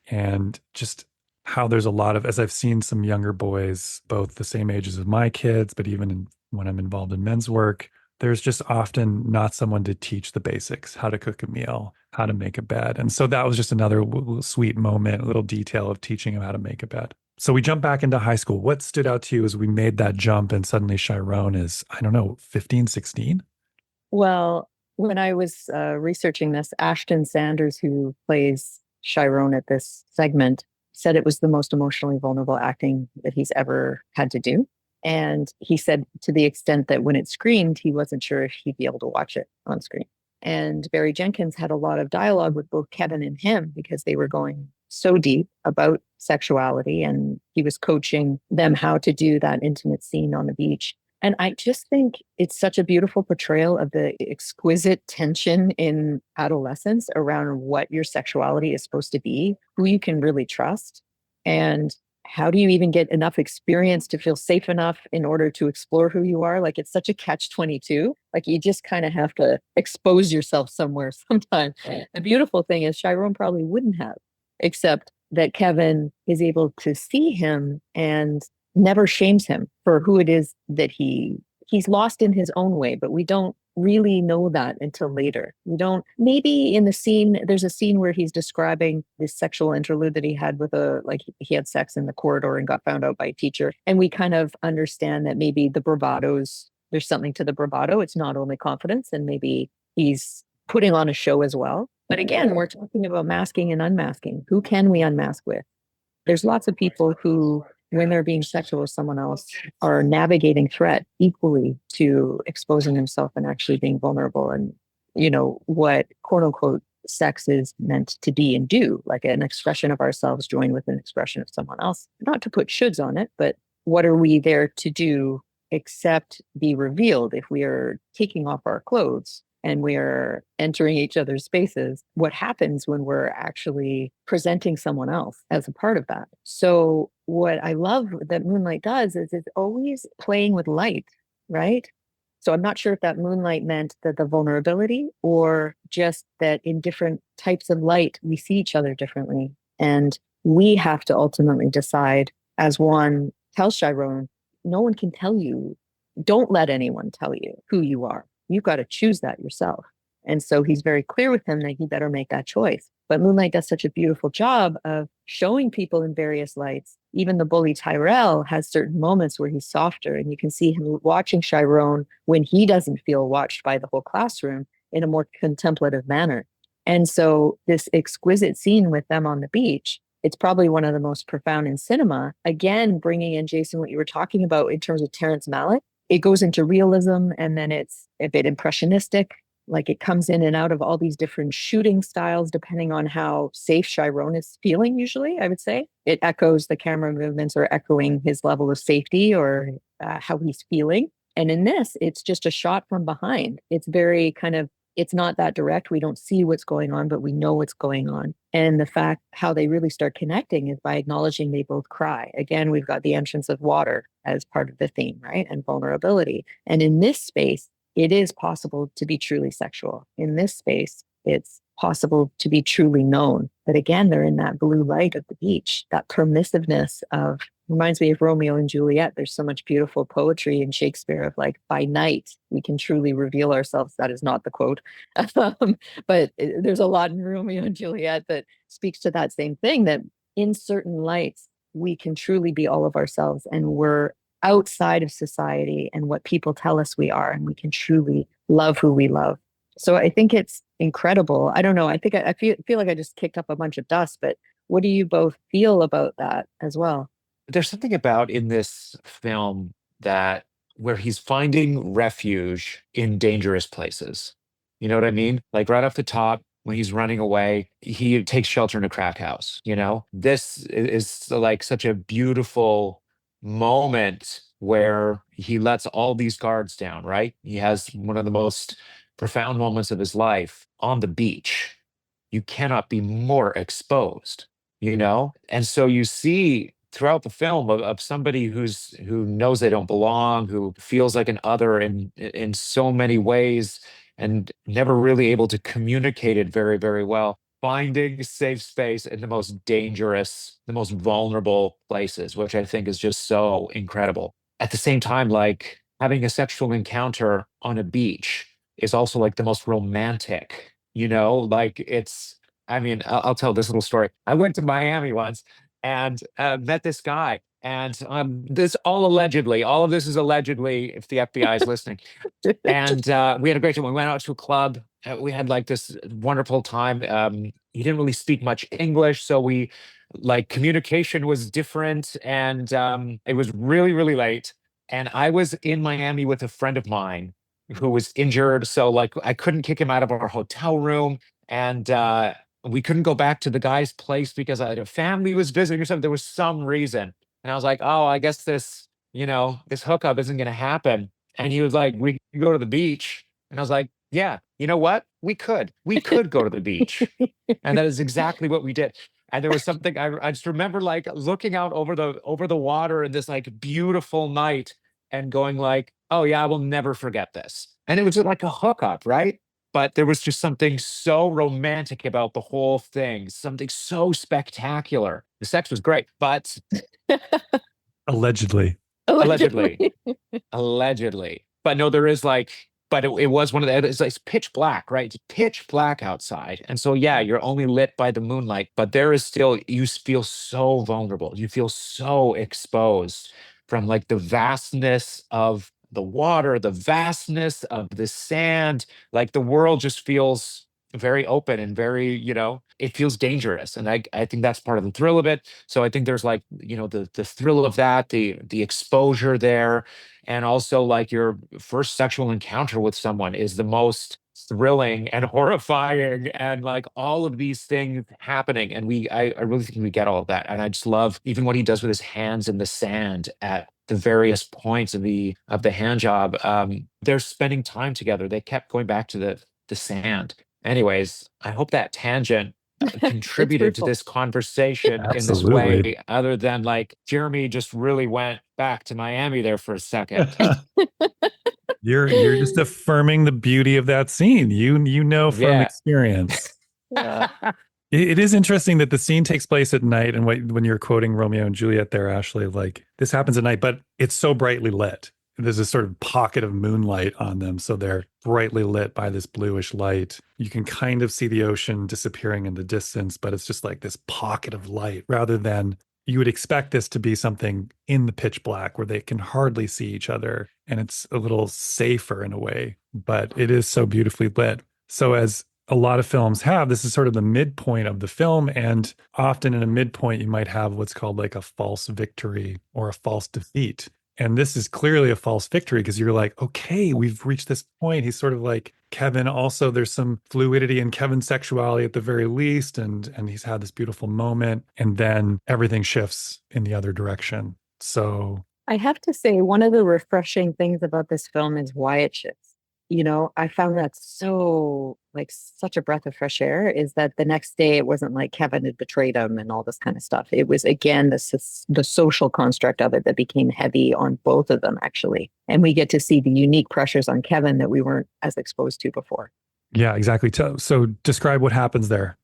and just how there's a lot of, as I've seen some younger boys, both the same ages as my kids, but even when I'm involved in men's work, there's just often not someone to teach the basics, how to cook a meal, how to make a bed. And so that was just another sweet moment, a little detail of teaching him how to make a bed. So we jump back into high school. What stood out to you as we made that jump and suddenly Chiron is, 15, 16?
Well, when I was researching this, Ashton Sanders, who plays Chiron at this segment, said it was the most emotionally vulnerable acting that he's ever had to do. And he said to the extent that when it screened, he wasn't sure if he'd be able to watch it on screen. And Barry Jenkins had a lot of dialogue with both Kevin and him because they were going so deep about sexuality, and he was coaching them how to do that intimate scene on the beach. And I just think it's such a beautiful portrayal of the exquisite tension in adolescence around what your sexuality is supposed to be, who you can really trust, and how do you even get enough experience to feel safe enough in order to explore who you are? Like, it's such a catch-22. Like, you just kind of have to expose yourself somewhere sometime. The beautiful thing is Chiron probably wouldn't have, except that Kevin is able to see him and never shames him for who it is that he's lost in his own way, but we don't really know that until later. Maybe in the scene, there's a scene where he's describing this sexual interlude that he had with he had sex in the corridor and got found out by a teacher. And we kind of understand that maybe there's something to the bravado. It's not only confidence, and maybe he's putting on a show as well. But again, we're talking about masking and unmasking. Who can we unmask with? There's lots of people who, when they're being sexual with someone else, are navigating threat equally to exposing themselves and actually being vulnerable. And, what quote unquote sex is meant to be and do, like an expression of ourselves joined with an expression of someone else. Not to put shoulds on it, but what are we there to do except be revealed? If we are taking off our clothes and we are entering each other's spaces, what happens when we're actually presenting someone else as a part of that? So what I love that Moonlight does is it's always playing with light, right? So I'm not sure if that moonlight meant that the vulnerability or just that in different types of light, we see each other differently. And we have to ultimately decide, as Juan tells Chiron, no one can tell you, don't let anyone tell you who you are. You've got to choose that yourself. And so he's very clear with him that he better make that choice. But Moonlight does such a beautiful job of showing people in various lights. Even the bully Tarell has certain moments where he's softer, and you can see him watching Chiron when he doesn't feel watched by the whole classroom in a more contemplative manner. And so this exquisite scene with them on the beach, it's probably one of the most profound in cinema. Again, bringing in, Jason, what you were talking about in terms of Terrence Malick. It goes into realism, and then it's a bit impressionistic. Like it comes in and out of all these different shooting styles, depending on how safe Chiron is feeling, usually, I would say. It echoes the camera movements or echoing his level of safety or how he's feeling. And in this, it's just a shot from behind. It's very kind of, it's not that direct. We don't see what's going on, but we know what's going on. And the fact how they really start connecting is by acknowledging they both cry. Again, we've got the entrance of water as part of the theme, right? And vulnerability. And in this space, it is possible to be truly sexual. In this space, it's possible to be truly known. But again, they're in that blue light of the beach, that permissiveness of, reminds me of Romeo and Juliet. There's so much beautiful poetry in Shakespeare of like, by night, we can truly reveal ourselves. That is not the quote. But there's a lot in Romeo and Juliet that speaks to that same thing, that in certain lights, we can truly be all of ourselves, and we're outside of society and what people tell us we are, and we can truly love who we love. So I think it's incredible. I don't know. I think I feel like I just kicked up a bunch of dust, but what do you both feel about that as well?
There's something about in this film that where he's finding refuge in dangerous places. You know what I mean? Like right off the top, when he's running away, he takes shelter in a crack house. You know, this is like such a beautiful moment where he lets all these guards down, right? He has one of the most profound moments of his life on the beach. You cannot be more exposed, you know? And so you see throughout the film of somebody who knows they don't belong, who feels like an other in so many ways and never really able to communicate it very, very well, finding safe space in the most dangerous, the most vulnerable places, which I think is just so incredible. At the same time, like having a sexual encounter on a beach is also like the most romantic, you know, like it's, I mean, I'll tell this little story. I went to Miami once and met this guy. And this all allegedly, all of this is allegedly, if the FBI is listening. And we had a great time. We went out to a club. We had like this wonderful time. He didn't really speak much English, so we like communication was different, and it was really, really late. And I was in Miami with a friend of mine who was injured, so like I couldn't kick him out of our hotel room, and we couldn't go back to the guy's place because a family was visiting or something. There was some reason, and I was like, oh, I guess this, you know, this hookup isn't going to happen. And he was like, we can go to the beach. And I was like, yeah, you know what? We could go to the beach. And that is exactly what we did. And there was something I just remember like looking out over the water in this like beautiful night and going like, oh yeah, I will never forget this. And it was like a hookup, right? But there was just something so romantic about the whole thing, something so spectacular. The sex was great, but
Allegedly.
allegedly. Allegedly. But no, there is like, but it was one of the, it's like pitch black, right? It's pitch black outside. And so, yeah, you're only lit by the moonlight, but there is still, you feel so vulnerable. You feel so exposed from like the vastness of the water, the vastness of the sand. Like the world just feels very open and very, you know, it feels dangerous. And I think that's part of the thrill of it. So I think there's like, you know, the thrill of that, the exposure there. And also like your first sexual encounter with someone is the most thrilling and horrifying, and like all of these things happening. And I really think we get all of that. And I just love even what he does with his hands in the sand at the various points of the hand job. They're spending time together. They kept going back to the sand. Anyways, I hope that tangent
It's
contributed to
fruitful.
this conversation in this
Absolutely.
way, other than like Jeremy just really went back to Miami there for a second.
You're just affirming the beauty of that scene. You know from
Yeah.
experience. It is interesting that the scene takes place at night, and when you're quoting Romeo and Juliet there, Ashley, like this happens at night, but it's so brightly lit. There's a sort of pocket of moonlight on them, so they're brightly lit by this bluish light. You can kind of see the ocean disappearing in the distance, but it's just like this pocket of light rather than you would expect this to be something in the pitch black where they can hardly see each other, and it's a little safer in a way, but it is so beautifully lit. So as a lot of films have, this is sort of the midpoint of the film. And often in a midpoint, you might have what's called like a false victory or a false defeat. And this is clearly a false victory because you're like, okay, we've reached this point. He's sort of like Kevin. Also, there's some fluidity in Kevin's sexuality at the very least. And he's had this beautiful moment. And then everything shifts in the other direction. So
I have to say, one of the refreshing things about this film is why it shifts. I found that so like such a breath of fresh air, is that the next day it wasn't like Kevin had betrayed him and all this kind of stuff. It was again the social construct of it that became heavy on both of them actually. And we get to see the unique pressures on Kevin that we weren't as exposed to before.
yeah, exactly. So describe what happens there.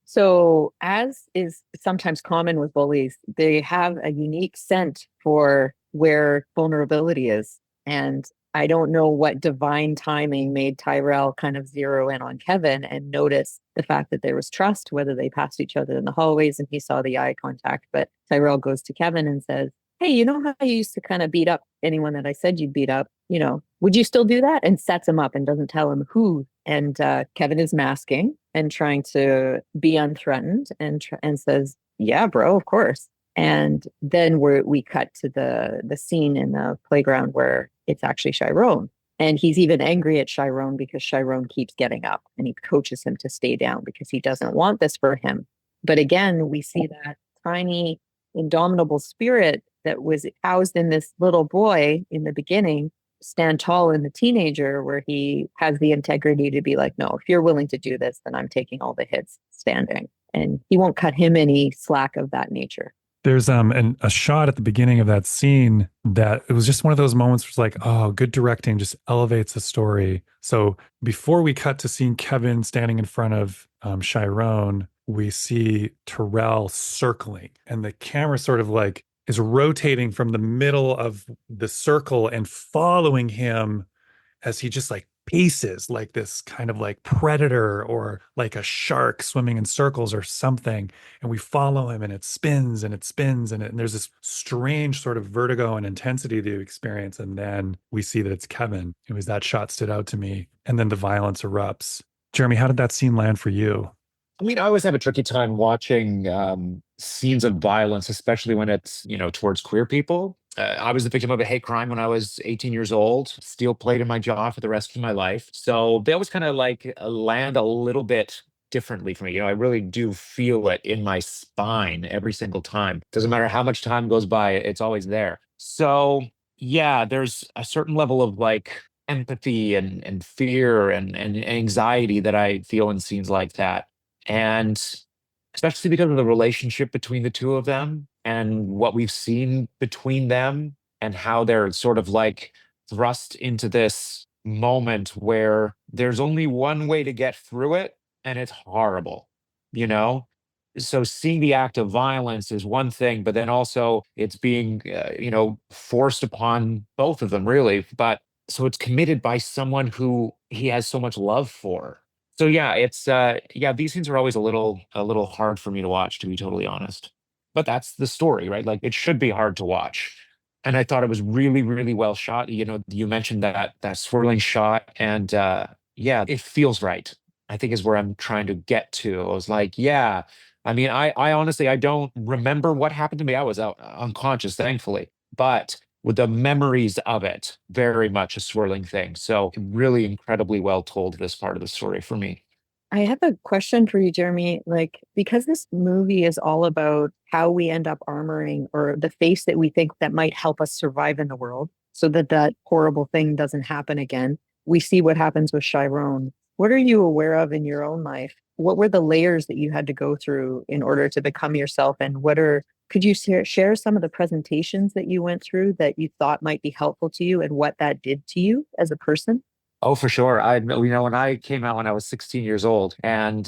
So, as is sometimes common with bullies, they have a unique scent for where vulnerability is. And I don't know what divine timing made Tarell kind of zero in on Kevin and notice the fact that there was trust, whether they passed each other in the hallways and he saw the eye contact. But Tarell goes to Kevin and says, hey, you know how you used to kind of beat up anyone that I said you'd beat up? Would you still do that? And sets him up and doesn't tell him who. And Kevin is masking and trying to be unthreatened and says, yeah, bro, of course. And then we cut to the scene in the playground where it's actually Chiron. And he's even angry at Chiron because Chiron keeps getting up and he coaches him to stay down because he doesn't want this for him. But again, we see that tiny, indomitable spirit that was housed in this little boy in the beginning stand tall in the teenager, where he has the integrity to be like, no, if you're willing to do this, then I'm taking all the hits standing. And he won't cut him any slack of that nature.
There's a shot at the beginning of that scene that it was just one of those moments where it's like, oh, good directing just elevates the story. So before we cut to seeing Kevin standing in front of Chiron, we see Tarell circling, and the camera sort of like is rotating from the middle of the circle and following him as he just like paces like this kind of like predator or like a shark swimming in circles or something. And we follow him and it spins and it spins and there's this strange sort of vertigo and intensity that you experience. And then we see that it's Kevin. It was that shot stood out to me. And then the violence erupts. Jeremy, how did that scene land for you?
I mean, I always have a tricky time watching scenes of violence, especially when it's, towards queer people. I was the victim of a hate crime when I was 18 years old, steel plate in my jaw for the rest of my life. So they always kind of like land a little bit differently for me. I really do feel it in my spine every single time. Doesn't matter how much time goes by, it's always there. So yeah, there's a certain level of like empathy and fear and anxiety that I feel in scenes like that. And especially because of the relationship between the two of them and what we've seen between them and how they're sort of like thrust into this moment where there's only one way to get through it, and it's horrible, you know? So seeing the act of violence is one thing, but then also it's being, forced upon both of them, really. But so it's committed by someone who he has so much love for. So yeah, it's these scenes are always a little hard for me to watch, to be totally honest. But that's the story, right? Like it should be hard to watch. And I thought it was really, really well shot. You mentioned that swirling shot, and it feels right. I think is where I'm trying to get to. I was like, yeah. I mean, I honestly I don't remember what happened to me. I was out unconscious, thankfully. But with the memories of it, very much a swirling thing. So really incredibly well told, this part of the story for me.
I have a question for you, Jeremy. Like, because this movie is all about how we end up armoring or the face that we think that might help us survive in the world so that that horrible thing doesn't happen again. We see what happens with Chiron. What are you aware of in your own life? What were the layers that you had to go through in order to become yourself? And could you share some of the presentations that you went through that you thought might be helpful to you and what that did to you as a person?
Oh, for sure. When I came out when I was 16 years old, and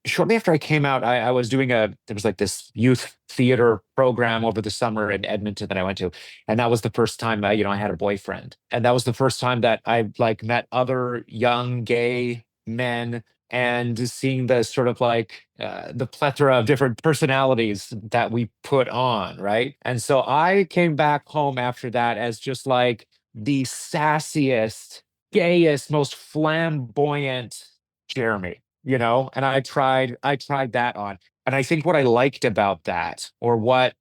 shortly after I came out, I was doing there was like this youth theater program over the summer in Edmonton that I went to. And that was the first time, I had a boyfriend. And that was the first time that I like met other young gay men, and seeing the sort of like the plethora of different personalities that we put on, right? And so I came back home after that as just like the sassiest, gayest, most flamboyant Jeremy, and I tried that on. And I think what I liked about that, or why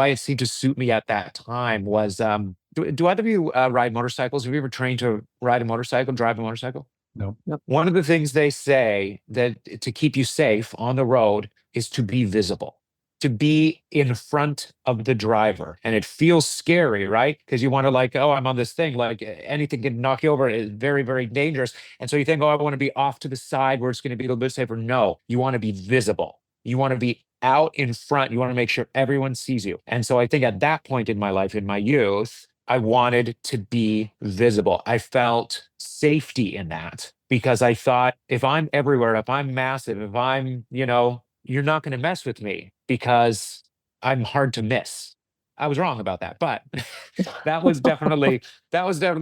it seemed to suit me at that time, was do either of you ride motorcycles? Have you ever trained to ride a motorcycle, drive a motorcycle?
No.
Nope.
One of the things they say that to keep you safe on the road is to be visible, to be in front of the driver. And it feels scary, right? Because you want to like, oh, I'm on this thing, like anything can knock you over. It's very, very dangerous. And so you think, oh, I want to be off to the side where it's going to be a little bit safer. No, you want to be visible. You want to be out in front. You want to make sure everyone sees you. And so I think at that point in my life, in my youth, I wanted to be visible. I felt safety in that because I thought, if I'm everywhere, if I'm massive, if I'm, you're not going to mess with me because I'm hard to miss. I was wrong about that, but that was definitely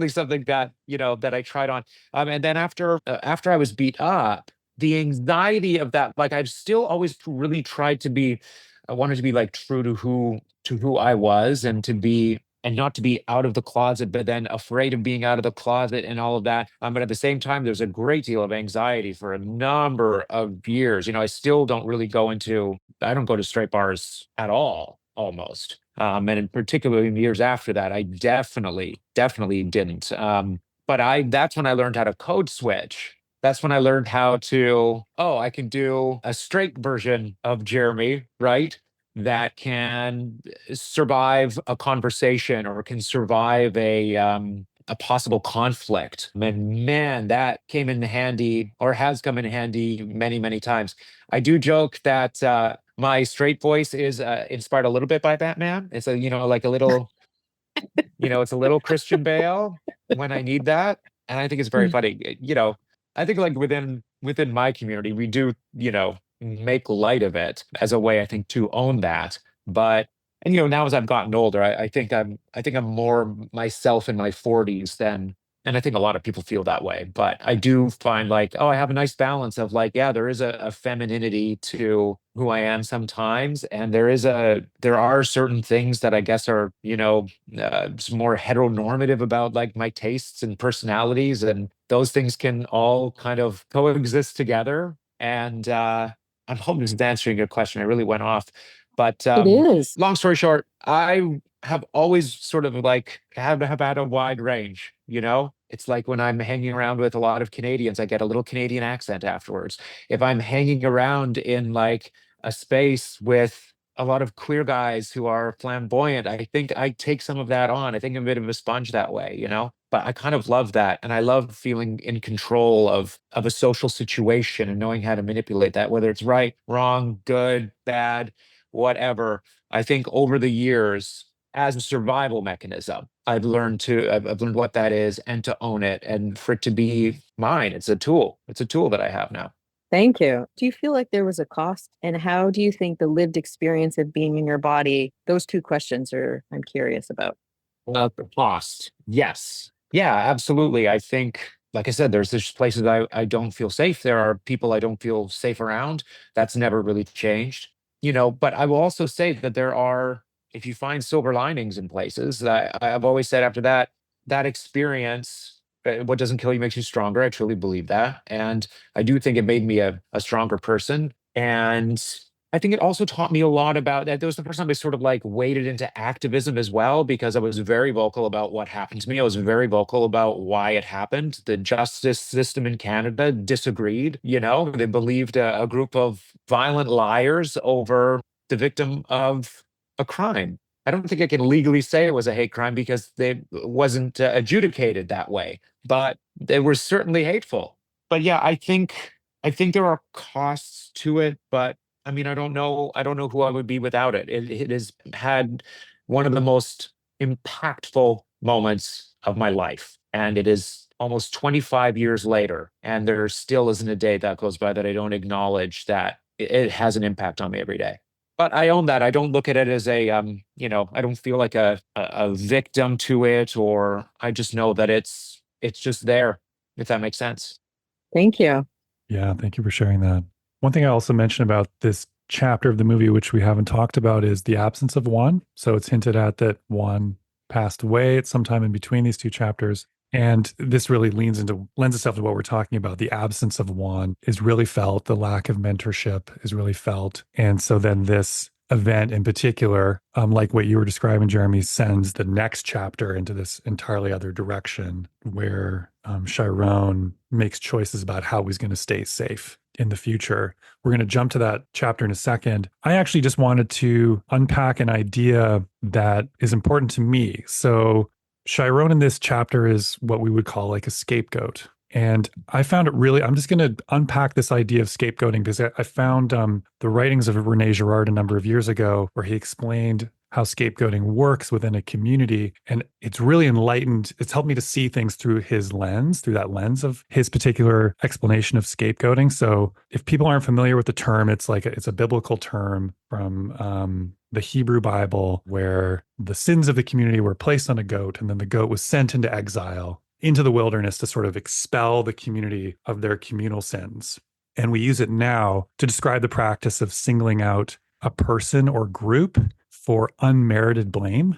something that that I tried on. And then after I was beat up, the anxiety of that, like I've still always really tried to be, I wanted to be like true to who I was, and not to be out of the closet, but then afraid of being out of the closet and all of that. But at the same time, there's a great deal of anxiety for a number of years. I still don't really I don't go to straight bars at all, almost. And in particularly in the years after that, I definitely didn't. But that's when I learned how to code switch. That's when I learned how to, I can do a straight version of Jeremy, right? That can survive a conversation or can survive a possible conflict. And man, that came in handy, or has come in handy many, many times. I do joke that my straight voice is inspired a little bit by Batman. It's like a little, it's a little Christian Bale when I need that. And I think it's very funny. I think like within my community, we do, make light of it as a way, I think, to own that. But now as I've gotten older, I think I'm more myself in my 40s than, and I think a lot of people feel that way. But I do find like, I have a nice balance of like, yeah, there is a femininity to who I am sometimes, and there are certain things that I guess are more heteronormative about like my tastes and personalities, and those things can all kind of coexist together. And I'm hoping this is answering your question. I really went off, but
It is.
long story short, I have always sort of like have had a wide range. It's like when I'm hanging around with a lot of Canadians, I get a little Canadian accent afterwards. If I'm hanging around in like a space with a lot of queer guys who are flamboyant, I think I take some of that on. I think I'm a bit of a sponge that way, but I kind of love that. And I love feeling in control of a social situation and knowing how to manipulate that, whether it's right, wrong, good, bad, whatever. I think over the years, as a survival mechanism, I've learned what that is, and to own it, and for it to be mine. It's a tool. It's a tool that I have now.
Thank you. Do you feel like there was a cost? And how do you think the lived experience of being in your body, those two questions I'm curious about.
The cost. Yes. Yeah, absolutely. I think, like I said, there's just places I don't feel safe. There are people I don't feel safe around. That's never really changed. But I will also say that if you find silver linings in places, I've always said after that experience, what doesn't kill you makes you stronger. I truly believe that. And I do think it made me a stronger person. And I think it also taught me a lot about that. That was the first time I sort of like waded into activism as well, because I was very vocal about what happened to me. I was very vocal about why it happened. The justice system in Canada disagreed. They believed a group of violent liars over the victim of a crime. I don't think I can legally say it was a hate crime because they wasn't adjudicated that way, but they were certainly hateful. But yeah, I think there are costs to it, but I mean, I don't know. I don't know who I would be without it. It has had one of the most impactful moments of my life. And it is almost 25 years later. And there still isn't a day that goes by that I don't acknowledge that it has an impact on me every day. But I own that. I don't look at it as I don't feel like a victim to it, or I just know that it's just there, if that makes sense.
Thank you.
Yeah, thank you for sharing that. One thing I also mentioned about this chapter of the movie, which we haven't talked about, is the absence of Juan. So it's hinted at that Juan passed away at some time in between these two chapters. And this really lends itself to what we're talking about. The absence of Juan is really felt. The lack of mentorship is really felt. And so then this event in particular, like what you were describing, Jeremy, sends the next chapter into this entirely other direction where Chiron makes choices about how he's going to stay safe in the future. We're going to jump to that chapter in a second. I actually just wanted to unpack an idea that is important to me. So Chiron in this chapter is what we would call like a scapegoat. And I found it really, I'm just going to unpack this idea of scapegoating because I found the writings of René Girard a number of years ago where he explained how scapegoating works within a community. And it's really enlightened. It's helped me to see things through his lens, through that lens of his particular explanation of scapegoating. So if people aren't familiar with the term, it's a biblical term from the Hebrew Bible where the sins of the community were placed on a goat, and then the goat was sent into exile into the wilderness to sort of expel the community of their communal sins. And we use it now to describe the practice of singling out a person or group for unmerited blame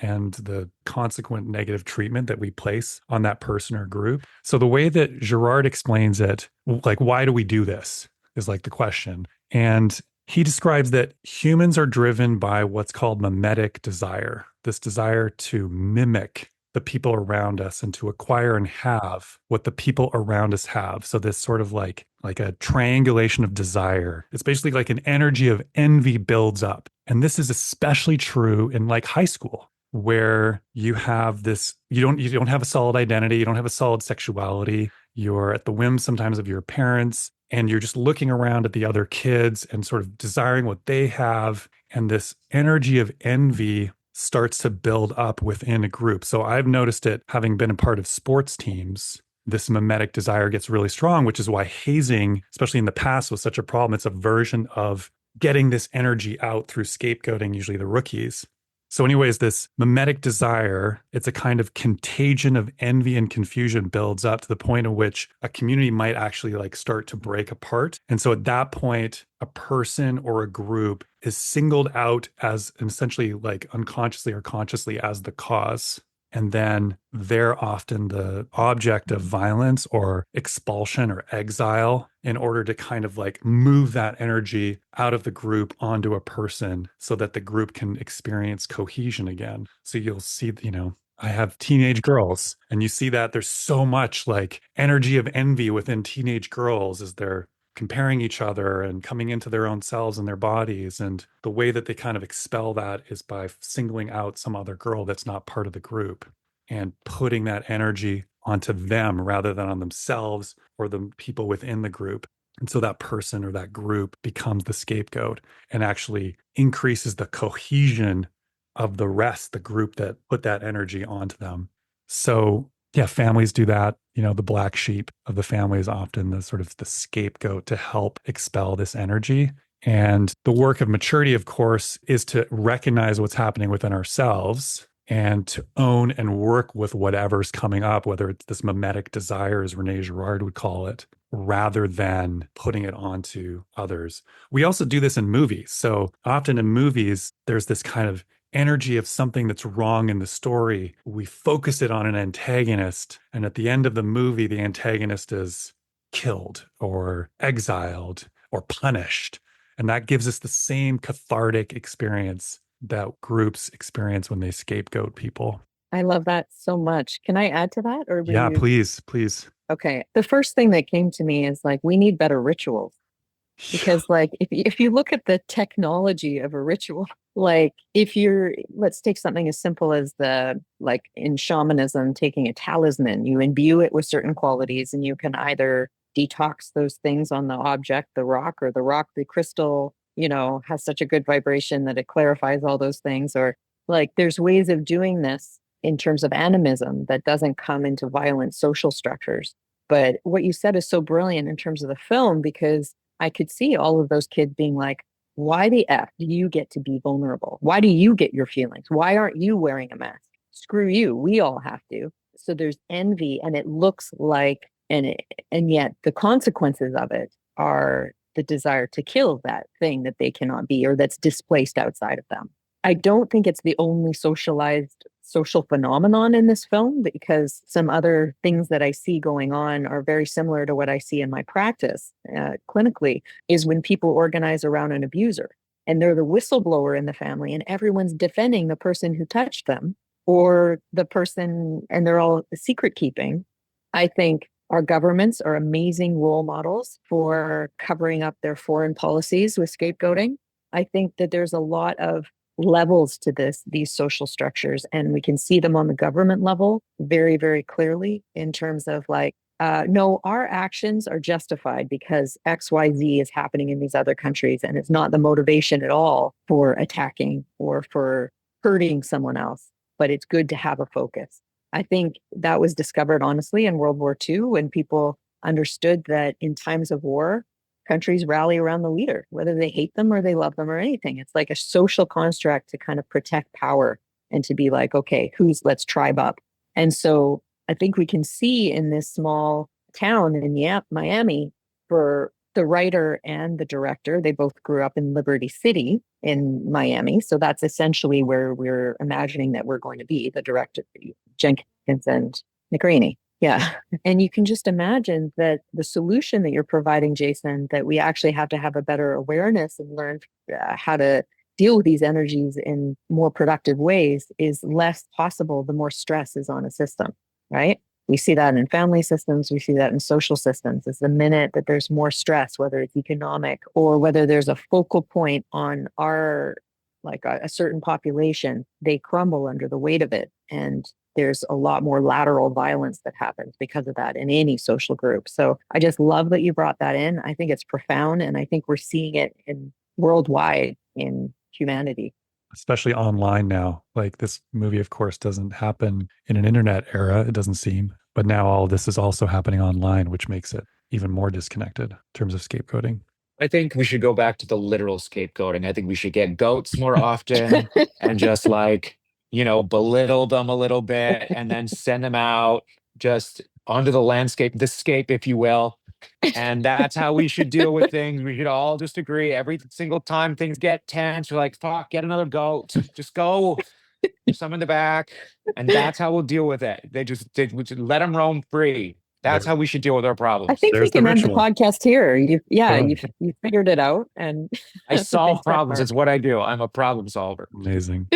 and the consequent negative treatment that we place on that person or group. So the way that Girard explains it, like, why do we do this is like the question. And he describes that humans are driven by what's called mimetic desire, this desire to mimic the people around us and to acquire and have what the people around us have. So this sort of like a triangulation of desire. It's basically like an energy of envy builds up. And this is especially true in like high school, where you have this, you don't have a solid identity, you don't have a solid sexuality, you're at the whim sometimes of your parents, and you're just looking around at the other kids and sort of desiring what they have. And this energy of envy starts to build up within a group. So I've noticed it having been a part of sports teams. This mimetic desire gets really strong, which is why hazing, especially in the past, was such a problem. It's a version of getting this energy out through scapegoating, usually the rookies. So anyways, this mimetic desire, it's a kind of contagion of envy and confusion builds up to the point at which a community might actually like start to break apart. And so at that point, a person or a group is singled out as essentially like unconsciously or consciously as the cause. And then they're often the object of violence or expulsion or exile in order to kind of like move that energy out of the group onto a person so that the group can experience cohesion again. So you'll see, I have teenage girls, and you see that there's so much like energy of envy within teenage girls as they're comparing each other and coming into their own selves and their bodies. And the way that they kind of expel that is by singling out some other girl that's not part of the group and putting that energy onto them rather than on themselves or the people within the group. And so that person or that group becomes the scapegoat and actually increases the cohesion of the rest, the group that put that energy onto them. So yeah, families do that. The black sheep of the family is often the sort of the scapegoat to help expel this energy. And the work of maturity, of course, is to recognize what's happening within ourselves and to own and work with whatever's coming up, whether it's this mimetic desire, as René Girard would call it, rather than putting it onto others. We also do this in movies. So often in movies, there's this kind of energy of something that's wrong in the story. We focus it on an antagonist, and at the end of the movie, the antagonist is killed or exiled or punished. And that gives us the same cathartic experience that groups experience when they scapegoat people.
I love that so much. Can I add to that? Or were
Yeah,
you
please, please.
okay? The first thing that came to me is like, we need better rituals. Because like if you look at the technology of a ritual, like if you're, let's take something as simple as the, like in shamanism, taking a talisman, you imbue it with certain qualities and you can either detox those things on the object, the rock, or the rock, the crystal, has such a good vibration that it clarifies all those things. Or like there's ways of doing this in terms of animism that doesn't come into violent social structures. But what you said is so brilliant in terms of the film, because I could see all of those kids being like, why the F do you get to be vulnerable? Why do you get your feelings? Why aren't you wearing a mask? Screw you. We all have to. So there's envy, and it looks like, and yet the consequences of it are the desire to kill that thing that they cannot be or that's displaced outside of them. I don't think it's the only socialized social phenomenon in this film, because some other things that I see going on are very similar to what I see in my practice clinically, is when people organize around an abuser and they're the whistleblower in the family and everyone's defending the person who touched them or the person, and they're all secret keeping. I think our governments are amazing role models for covering up their foreign policies with scapegoating. I think that there's a lot of levels to these social structures, and we can see them on the government level very, very clearly in terms of like, no, our actions are justified because XYZ is happening in these other countries, and it's not the motivation at all for attacking or for hurting someone else, but it's good to have a focus. I think that was discovered honestly in World War II, when people understood that in times of war, countries rally around the leader, whether they hate them or they love them or anything. It's like a social construct to kind of protect power and to be like, okay, let's tribe up. And so I think we can see in this small town in Miami, for the writer and the director, they both grew up in Liberty City in Miami. So that's essentially where we're imagining that we're going to be, the director, Jenkins and McCraney. Yeah. And you can just imagine that the solution that you're providing, Jason, that we actually have to have a better awareness and learn how to deal with these energies in more productive ways is less possible the more stress is on a system, right? We see that in family systems. We see that in social systems. It's the minute that there's more stress, whether it's economic or whether there's a focal point on like a certain population, they crumble under the weight of it. And there's a lot more lateral violence that happens because of that in any social group. So I just love that you brought that in. I think it's profound, and I think we're seeing it worldwide in humanity.
Especially online now. Like this movie, of course, doesn't happen in an internet era, it doesn't seem. But now all of this is also happening online, which makes it even more disconnected in terms of scapegoating.
I think we should go back to the literal scapegoating. I think we should get goats more often and just like, belittle them a little bit and then send them out just onto the landscape, the scape, if you will. And that's how we should deal with things. We should all just agree every single time things get tense, we're like, fuck, get another goat. Just go. Some in the back. And that's how we'll deal with it. We should let them roam free. That's how we should deal with our problems.
I think
There's
we can
the
end the
ritual.
podcast here. You
Boom.
figured it out, and
I
that's a
solve
big step
problems.
forward.
It's what I do. I'm a problem solver.
Amazing.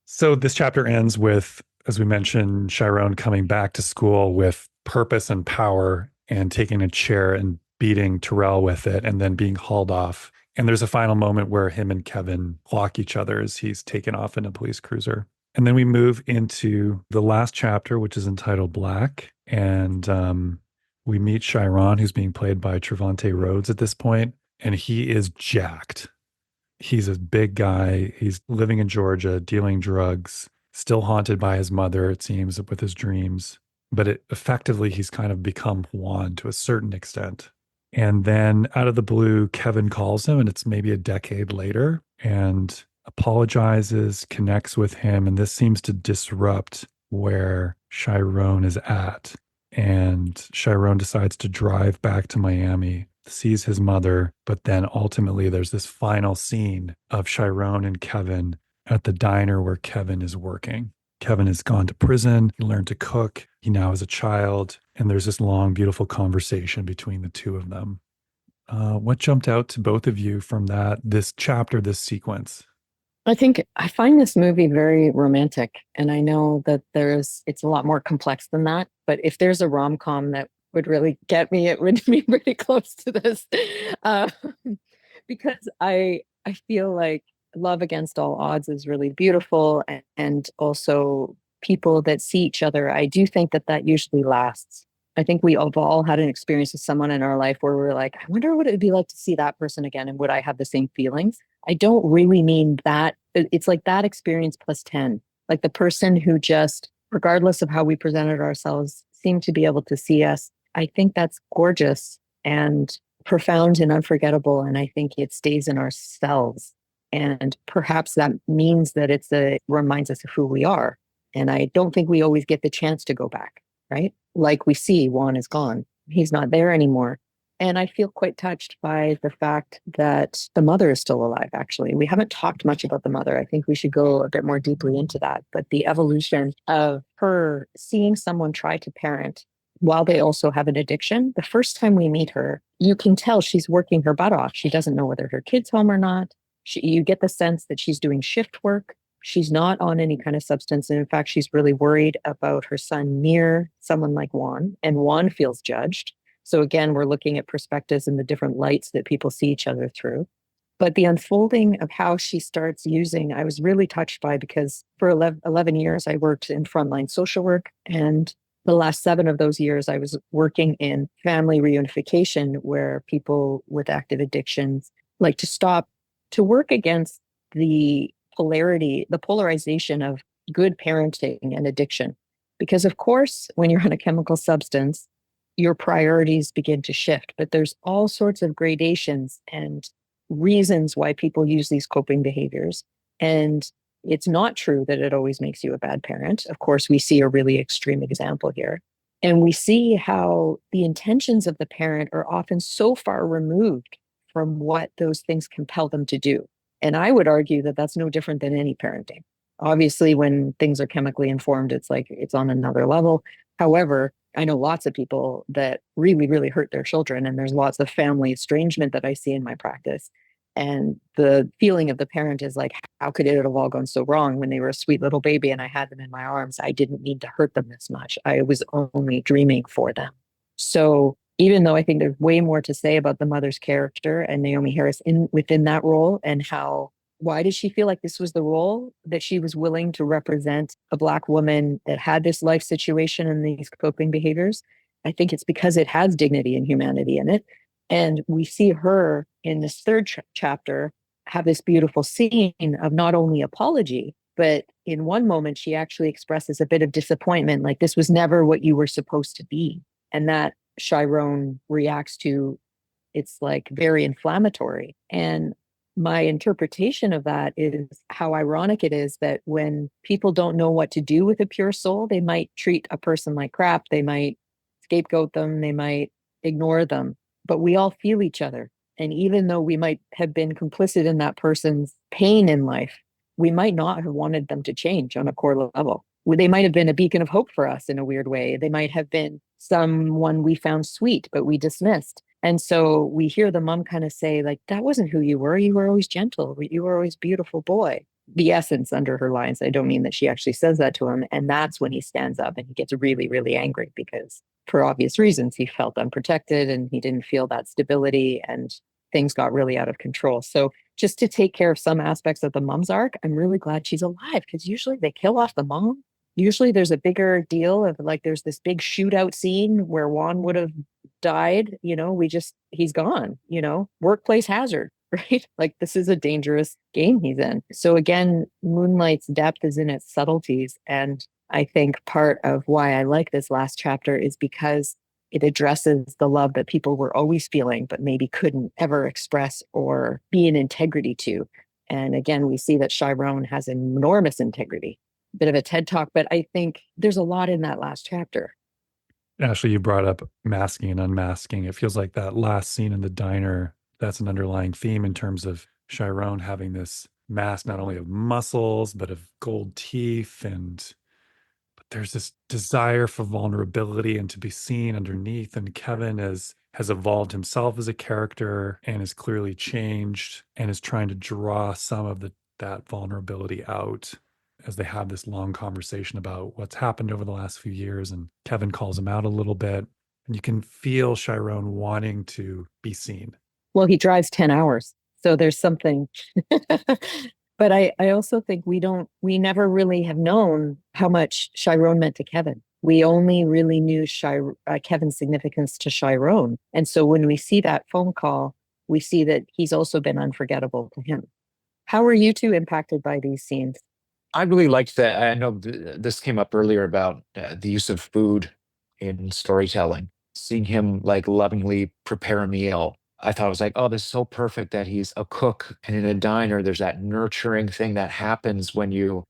So this chapter ends with, as we mentioned, Chiron coming back to school with purpose and power and taking a chair and beating Tarell with it and then being hauled off. And there's a final moment where him and Kevin clock each other as he's taken off in a police cruiser. And then we move into the last chapter, which is entitled Black. And we meet Chiron, who's being played by Trevante Rhodes at this point, and he is jacked. He's a big guy. He's living in Georgia, dealing drugs, still haunted by his mother, it seems, with his dreams. But effectively, he's kind of become Juan to a certain extent. And then out of the blue, Kevin calls him, and it's maybe a decade later, and apologizes, connects with him. And this seems to disrupt where Chiron is at. And Chiron decides to drive back to Miami, sees his mother, but then ultimately there's this final scene of Chiron and Kevin at the diner where Kevin is working. Kevin has gone to prison. He learned to cook. He now has a child. And there's this long, beautiful conversation between the two of them. What jumped out to both of you from this chapter, this sequence?
I think I find this movie very romantic, and I know that it's a lot more complex than that. But if there's a rom-com that would really get me, it would be pretty close to this, uh, because I feel like love against all odds is really beautiful, and also people that see each other. I do think that usually lasts. I think we have all had an experience with someone in our life where we're like, I wonder what it would be like to see that person again, and would I have the same feelings? I don't really mean that. It's like that experience plus 10, like the person who just, regardless of how we presented ourselves, seemed to be able to see us. I think that's gorgeous and profound and unforgettable. And I think it stays in ourselves. And perhaps that means that reminds us of who we are. And I don't think we always get the chance to go back, right? Like we see Juan is gone. He's not there anymore. And I feel quite touched by the fact that the mother is still alive, actually. We haven't talked much about the mother. I think we should go a bit more deeply into that. But the evolution of her seeing someone try to parent while they also have an addiction, the first time we meet her, you can tell she's working her butt off. She doesn't know whether her kid's home or not. You get the sense that she's doing shift work. She's not on any kind of substance. And in fact, she's really worried about her son near someone like Juan, and Juan feels judged. So again, we're looking at perspectives and the different lights that people see each other through. But the unfolding of how she starts using, I was really touched by, because for 11 years, I worked in frontline social work. And the last 7 of those years, I was working in family reunification, where people with active addictions like to stop to work against the polarization of good parenting and addiction. Because of course, when you're on a chemical substance, your priorities begin to shift, but there's all sorts of gradations and reasons why people use these coping behaviors. And it's not true that it always makes you a bad parent. Of course, we see a really extreme example here. And we see how the intentions of the parent are often so far removed from what those things compel them to do. And I would argue that that's no different than any parenting. Obviously, when things are chemically informed, it's like it's on another level. However, I know lots of people that really, really hurt their children, and there's lots of family estrangement that I see in my practice. And the feeling of the parent is like, how could it have all gone so wrong when they were a sweet little baby and I had them in my arms? I didn't mean to hurt them this much. I was only dreaming for them. So even though I think there's way more to say about the mother's character and Naomi Harris within that role, and why did she feel like this was the role that she was willing to represent a Black woman that had this life situation and these coping behaviors? I think it's because it has dignity and humanity in it. And we see her in this third chapter have this beautiful scene of not only apology, but in one moment, she actually expresses a bit of disappointment, like this was never what you were supposed to be. And that Chiron reacts to, it's like very inflammatory. And my interpretation of that is how ironic it is that when people don't know what to do with a pure soul, they might treat a person like crap. They might scapegoat them. They might ignore them. But we all feel each other. And even though we might have been complicit in that person's pain in life, we might not have wanted them to change on a core level. They might have been a beacon of hope for us in a weird way. They might have been someone we found sweet, but we dismissed. And so we hear the mom kind of say, like, that wasn't who you were. You were always gentle. You were always a beautiful boy. The essence under her lines. I don't mean that she actually says that to him. And that's when he stands up and he gets really, really angry, because for obvious reasons, he felt unprotected and he didn't feel that stability and things got really out of control. So just to take care of some aspects of the mom's arc, I'm really glad she's alive, because usually they kill off the mom. Usually there's a bigger deal of like, there's this big shootout scene where Juan would have died. He's gone, workplace hazard, right? Like this is a dangerous game he's in. So again, Moonlight's depth is in its subtleties. And I think part of why I like this last chapter is because it addresses the love that people were always feeling, but maybe couldn't ever express or be in integrity to. And again, we see that Chiron has enormous integrity. Bit of a TED talk, but I think there's a lot in that last chapter.
Ashley, you brought up masking and unmasking. It feels like that last scene in the diner, that's an underlying theme in terms of Chiron having this mask not only of muscles, but of gold teeth. But there's this desire for vulnerability and to be seen underneath. And Kevin has evolved himself as a character and is clearly changed and is trying to draw some of that vulnerability out as they have this long conversation about what's happened over the last few years. And Kevin calls him out a little bit. And you can feel Chiron wanting to be seen.
Well, he drives 10 hours. So there's something. But I also think we never really have known how much Chiron meant to Kevin. We only really knew Kevin's significance to Chiron. And so when we see that phone call, we see that he's also been unforgettable to him. How are you two impacted by these scenes?
I really liked that. I know this came up earlier about the use of food in storytelling. Seeing him like lovingly prepare a meal, I thought it was like, oh, this is so perfect that he's a cook, and in a diner, there's that nurturing thing that happens when you're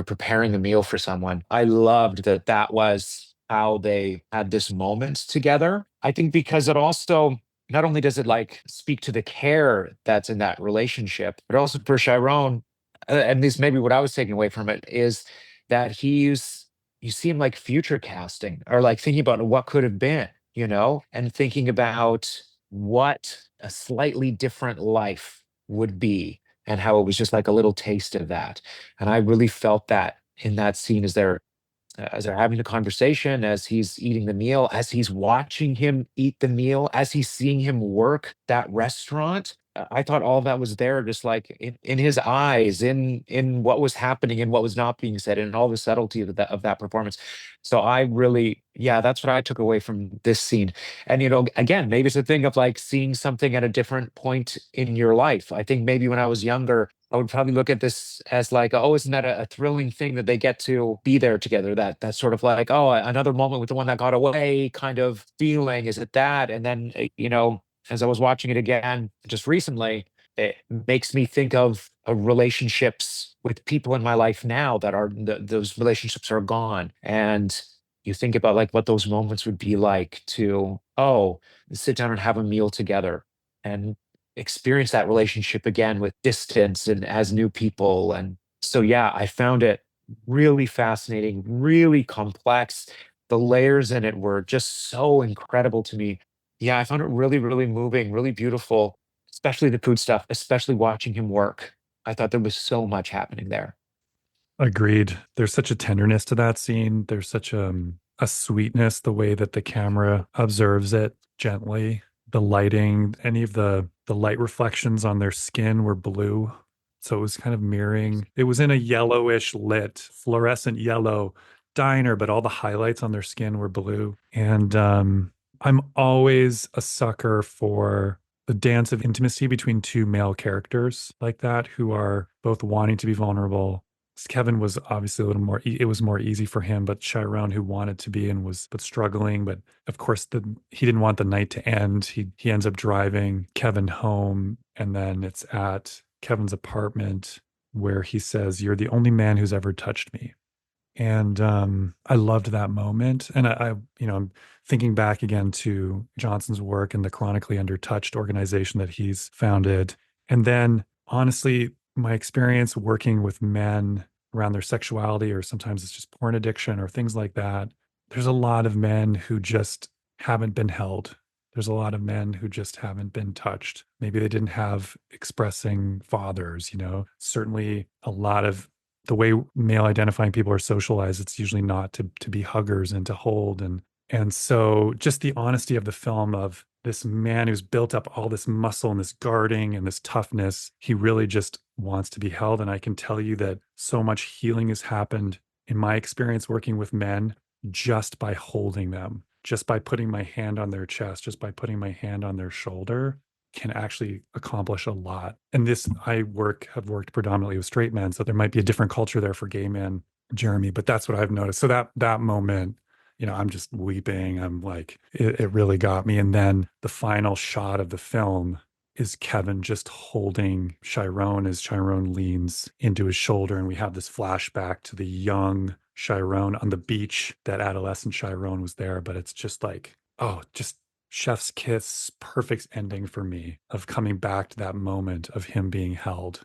preparing a meal for someone. I loved that that was how they had this moment together. I think because it also not only does it like speak to the care that's in that relationship, but also for Chiron, at least maybe what I was taking away from it is that you see him like future casting or like thinking about what could have been, and thinking about what a slightly different life would be and how it was just like a little taste of that. And I really felt that in that scene as they're having the conversation, as he's eating the meal, as he's watching him eat the meal, as he's seeing him work that restaurant. I thought all of that was there, just like in his eyes, in what was happening and what was not being said, and all the subtlety of that performance. So I really, yeah, that's what I took away from this scene. And again, maybe it's a thing of like seeing something at a different point in your life. I think maybe when I was younger, I would probably look at this as like, oh, isn't that a thrilling thing that they get to be there together? That's sort of like, oh, another moment with the one that got away kind of feeling. Is it that? And then, as I was watching it again just recently, it makes me think of relationships with people in my life now that are those relationships are gone. And you think about like what those moments would be like to, oh, sit down and have a meal together and experience that relationship again with distance and as new people. And so, yeah, I found it really fascinating, really complex. The layers in it were just so incredible to me. Yeah, I found it really, really moving, really beautiful, especially the food stuff, especially watching him work. I thought there was so much happening there.
Agreed. There's such a tenderness to that scene. There's such a sweetness, the way that the camera observes it gently. The lighting, any of the light reflections on their skin were blue. So it was kind of mirroring. It was in a yellowish lit, fluorescent yellow diner, but all the highlights on their skin were blue. And I'm always a sucker for the dance of intimacy between two male characters like that who are both wanting to be vulnerable. Kevin was obviously a little more, it was more easy for him, but Chiron, who wanted to be and was, but struggling. But of course, he didn't want the night to end. He ends up driving Kevin home. And then it's at Kevin's apartment where he says, "You're the only man who's ever touched me." And I loved that moment. And I'm thinking back again to Johnson's work and the Chronically Undertouched organization that he's founded. And then honestly, my experience working with men around their sexuality, or sometimes it's just porn addiction or things like that. There's a lot of men who just haven't been held. There's a lot of men who just haven't been touched. Maybe they didn't have expressing fathers, certainly a lot of the way male identifying people are socialized, it's usually not to be huggers and to hold. And so just the honesty of the film of this man who's built up all this muscle and this guarding and this toughness, he really just wants to be held. And I can tell you that so much healing has happened in my experience working with men just by holding them, just by putting my hand on their chest, just by putting my hand on their shoulder can actually accomplish a lot. And have worked predominantly with straight men. So there might be a different culture there for gay men, Jeremy, but that's what I've noticed. So that moment, I'm just weeping. I'm like, it really got me. And then the final shot of the film is Kevin just holding Chiron as Chiron leans into his shoulder. And we have this flashback to the young Chiron on the beach. That adolescent Chiron was there, but it's just like, oh, just chef's kiss, perfect ending for me of coming back to that moment of him being held.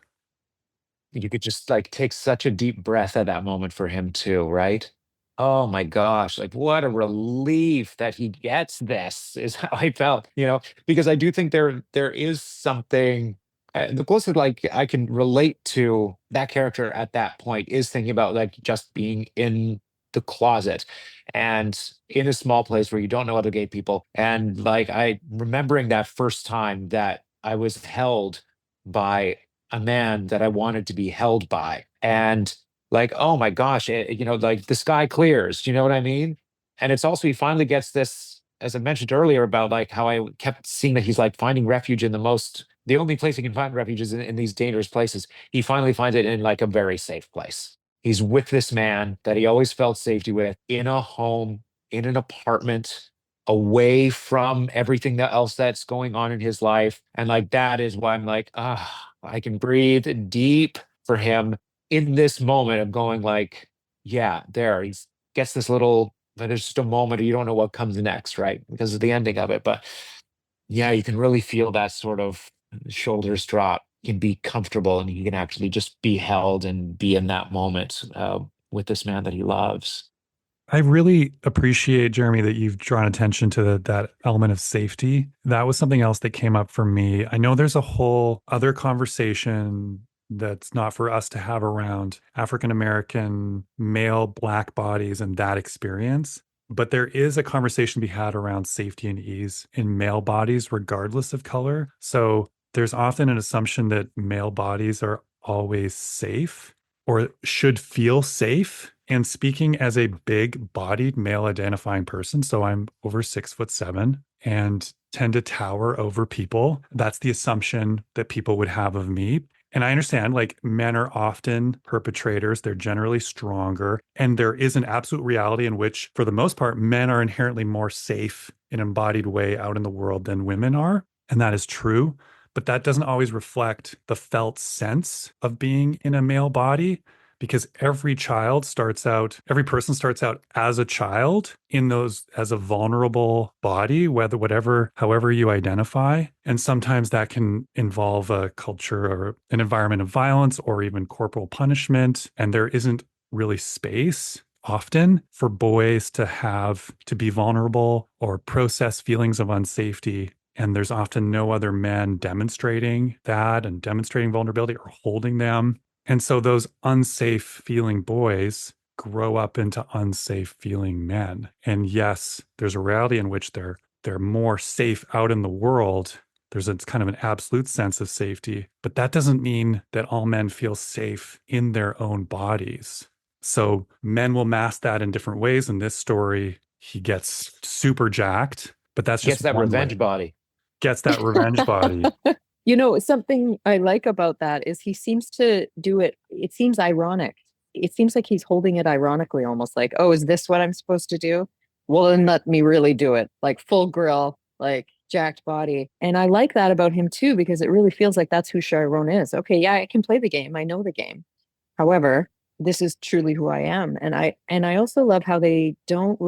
You could just like take such a deep breath at that moment for him too, right? Oh my gosh, like what a relief that he gets this is how I felt, because I do think there is something the closest like I can relate to that character at that point is thinking about like just being in the closet and in a small place where you don't know other gay people. And like I remembering that first time that I was held by a man that I wanted to be held by. And like, oh my gosh, like the sky clears, you know what I mean? And it's also, he finally gets this, as I mentioned earlier, about like how I kept seeing that he's like finding refuge in the only place he can find refuge is in these dangerous places. He finally finds it in like a very safe place. He's with this man that he always felt safety with in a home, in an apartment, away from everything else that's going on in his life. And like, that is why I'm like, I can breathe deep for him in this moment of going like, yeah, there he gets this little, but there's just a moment you don't know what comes next, right? Because of the ending of it. But yeah, you can really feel that sort of shoulders drop, you can be comfortable and you can actually just be held and be in that moment with this man that he loves.
I really appreciate, Jeremy, that you've drawn attention to that element of safety. That was something else that came up for me. I know there's a whole other conversation that's not for us to have around African American male Black bodies and that experience. But there is a conversation to be had around safety and ease in male bodies, regardless of color. So there's often an assumption that male bodies are always safe or should feel safe. And speaking as a big bodied male identifying person, so I'm over 6'7" and tend to tower over people. That's the assumption that people would have of me. And I understand like men are often perpetrators, they're generally stronger. And there is an absolute reality in which, for the most part, men are inherently more safe in an embodied way out in the world than women are. And that is true. But that doesn't always reflect the felt sense of being in a male body, because every person starts out as a child as a vulnerable body, however you identify. And sometimes that can involve a culture or an environment of violence or even corporal punishment. And there isn't really space often for boys to be vulnerable or process feelings of unsafety. And there's often no other men demonstrating that and demonstrating vulnerability or holding them. And so those unsafe feeling boys grow up into unsafe feeling men. And yes, there's a reality in which they're more safe out in the world. There's a kind of an absolute sense of safety, but that doesn't mean that all men feel safe in their own bodies. So men will mask that in different ways. In this story, he gets super jacked, but that's just
Gets that
one
revenge
way.
body.
Gets that revenge body.
Something I like about that is he seems to do it. It seems ironic. It seems like he's holding it ironically, almost like, oh, is this what I'm supposed to do? Well, then let me really do it. Like full grill, like jacked body. And I like that about him too, because it really feels like that's who Chiron is. Okay, yeah, I can play the game. I know the game. However, this is truly who I am. And I also love how they don't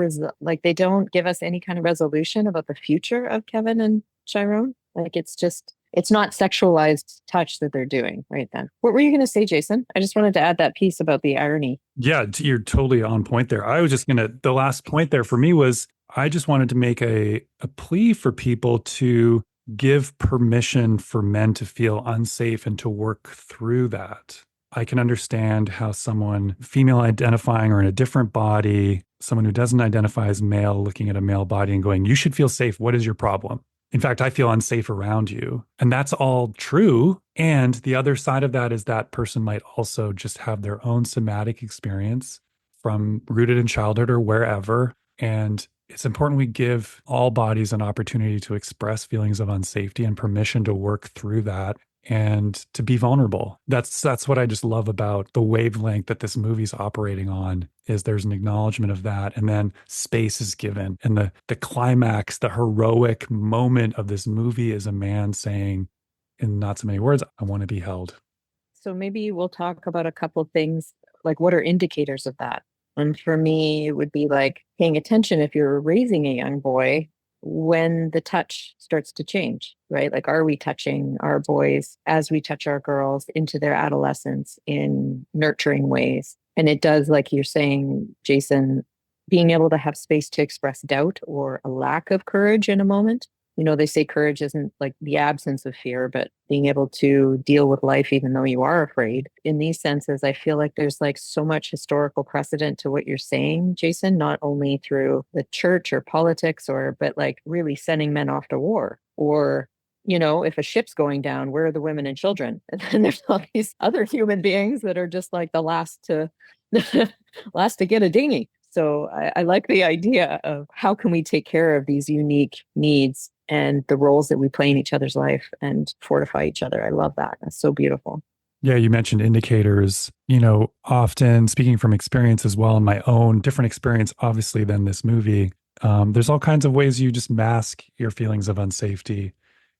they don't give us any kind of resolution about the future of Kevin and Chiron. Like it's not sexualized touch that they're doing right then. What were you going to say, Jason? I just wanted to add that piece about the irony.
Yeah, you're totally on point there. I was just the last point there for me was I just wanted to make a plea for people to give permission for men to feel unsafe and to work through that. I can understand how someone female identifying or in a different body, someone who doesn't identify as male, looking at a male body and going, you should feel safe. What is your problem? In fact, I feel unsafe around you. And that's all true. And the other side of that is that person might also just have their own somatic experience from rooted in childhood or wherever. And it's important we give all bodies an opportunity to express feelings of unsafety and permission to work through that and to be vulnerable. That's what I just love about the wavelength that this movie's operating on, is there's an acknowledgement of that, and then space is given. And the climax, the heroic moment of this movie is a man saying, in not so many words, I want to be held.
So maybe we'll talk about a couple of things, like what are indicators of that? And for me, it would be like paying attention if you're raising a young boy when the touch starts to change, right? Like, are we touching our boys as we touch our girls into their adolescence in nurturing ways? And it does, like you're saying, Jason, being able to have space to express doubt or a lack of courage in a moment. They say courage isn't like the absence of fear, but being able to deal with life even though you are afraid. In these senses, I feel like there's like so much historical precedent to what you're saying, Jason, not only through the church or politics but like really sending men off to war, or if a ship's going down, where are the women and children? And then there's all these other human beings that are just like the last to last to get a dinghy. So I like the idea of how can we take care of these unique needs and the roles that we play in each other's life and fortify each other. I love that. That's so beautiful.
Yeah, you mentioned indicators, often speaking from experience as well, in my own different experience, obviously, than this movie. There's all kinds of ways you just mask your feelings of unsafety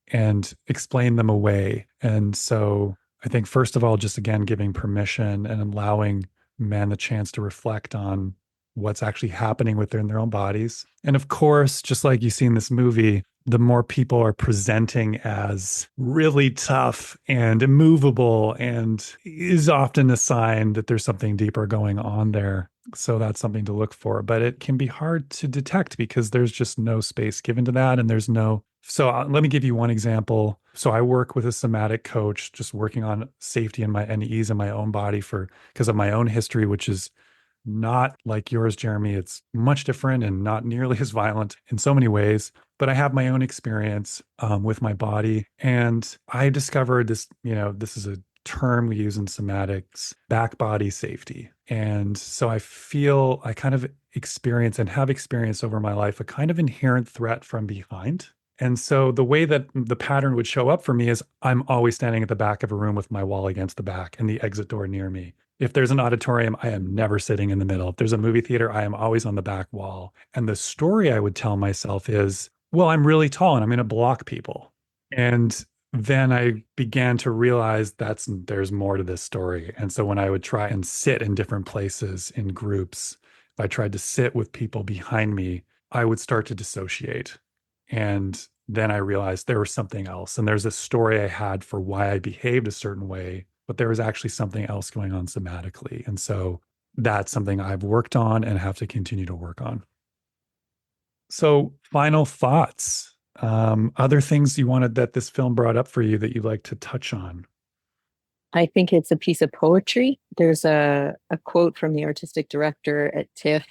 and explain them away. And so I think, first of all, just again, giving permission and allowing men the chance to reflect on what's actually happening within their own bodies. And of course, just like you see in this movie, the more people are presenting as really tough and immovable, and is often a sign that there's something deeper going on there. So that's something to look for. But it can be hard to detect because there's just no space given to that. And there's no. So let me give you one example. So I work with a somatic coach, just working on safety and ease in my own body because of my own history, which is not like yours, Jeremy. It's much different and not nearly as violent in so many ways. But I have my own experience with my body. And I discovered this, this is a term we use in somatics, back body safety. And so I feel I kind of experience and have experienced over my life a kind of inherent threat from behind. And so the way that the pattern would show up for me is I'm always standing at the back of a room with my wall against the back and the exit door near me. If there's an auditorium, I am never sitting in the middle. If there's a movie theater, I am always on the back wall. And the story I would tell myself is, well, I'm really tall and I'm going to block people. And then I began to realize there's more to this story. And so when I would try and sit in different places in groups, if I tried to sit with people behind me, I would start to dissociate. And then I realized there was something else. And there's a story I had for why I behaved a certain way, but there was actually something else going on somatically. And so that's something I've worked on and have to continue to work on. So final thoughts, other things you wanted that this film brought up for you that you'd like to touch on?
I think it's a piece of poetry. There's a quote from the artistic director at TIFF,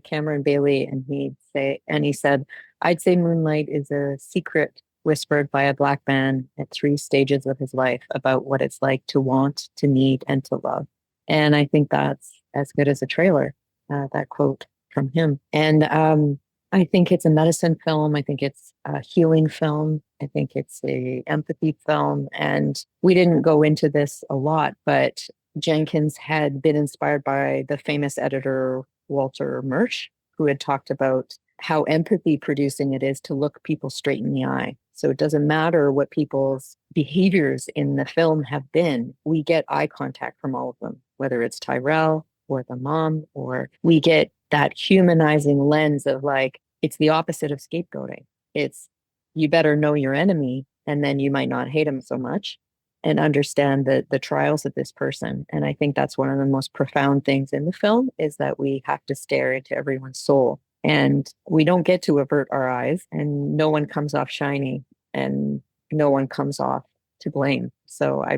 Cameron Bailey, and he said, "I'd say Moonlight is a secret whispered by a Black man at 3 stages of his life about what it's like to want, to need, and to love." And I think that's as good as a trailer, that quote from him. And I think it's a medicine film. I think it's a healing film. I think it's a empathy film. And we didn't go into this a lot, but Jenkins had been inspired by the famous editor Walter Murch, who had talked about how empathy producing it is to look people straight in the eye. So it doesn't matter what people's behaviors in the film have been. We get eye contact from all of them, whether it's Tarell or the mom, or we get that humanizing lens of like, it's the opposite of scapegoating. It's you better know your enemy, and then you might not hate him so much and understand the trials of this person. And I think that's one of the most profound things in the film is that we have to stare into everyone's soul. And we don't get to avert our eyes, and no one comes off shiny, and no one comes off to blame. So I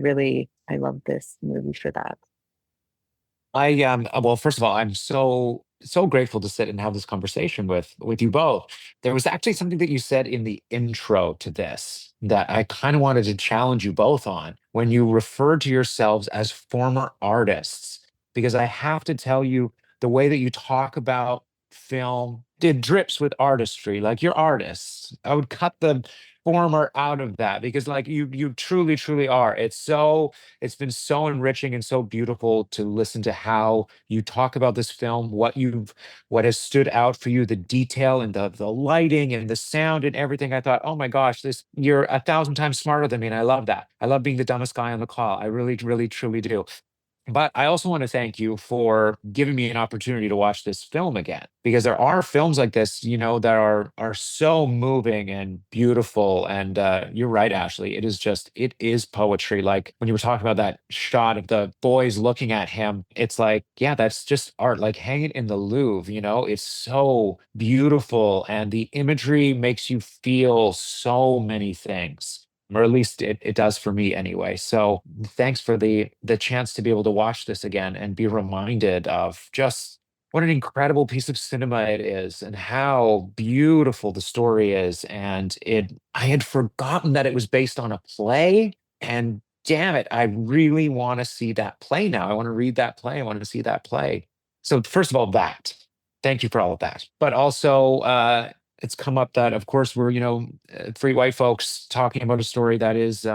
love this movie for that.
Well, first of all, I'm so grateful to sit and have this conversation with you both. There was actually something that you said in the intro to this that I kind of wanted to challenge you both on when you referred to yourselves as former artists, because I have to tell you, the way that you talk about film, it drips with artistry. Like, you're artists. I would cut the former out of that, because like you truly are. It's been so enriching and so beautiful to listen to how you talk about this film, what has stood out for you, the detail and the lighting and the sound and everything. I thought, oh my gosh, you're 1,000 times smarter than me, and I love that. I love being the dumbest guy on the call. I really truly do. But I also want to thank you for giving me an opportunity to watch this film again, because there are films like this, that are so moving and beautiful. And you're right, Ashley. It is poetry. Like when you were talking about that shot of the boys looking at him, it's like, yeah, that's just art. Like hang it in the Louvre. It's so beautiful, and the imagery makes you feel so many things, or at least it does for me anyway. So thanks for the chance to be able to watch this again and be reminded of just what an incredible piece of cinema it is, and how beautiful the story is. And I had forgotten that it was based on a play, and damn it, I really want to see that play now. I want to read that play. I want to see that play. So first of all, thank you for all of that. But also, it's come up that, of course, we're, three white folks talking about a story that is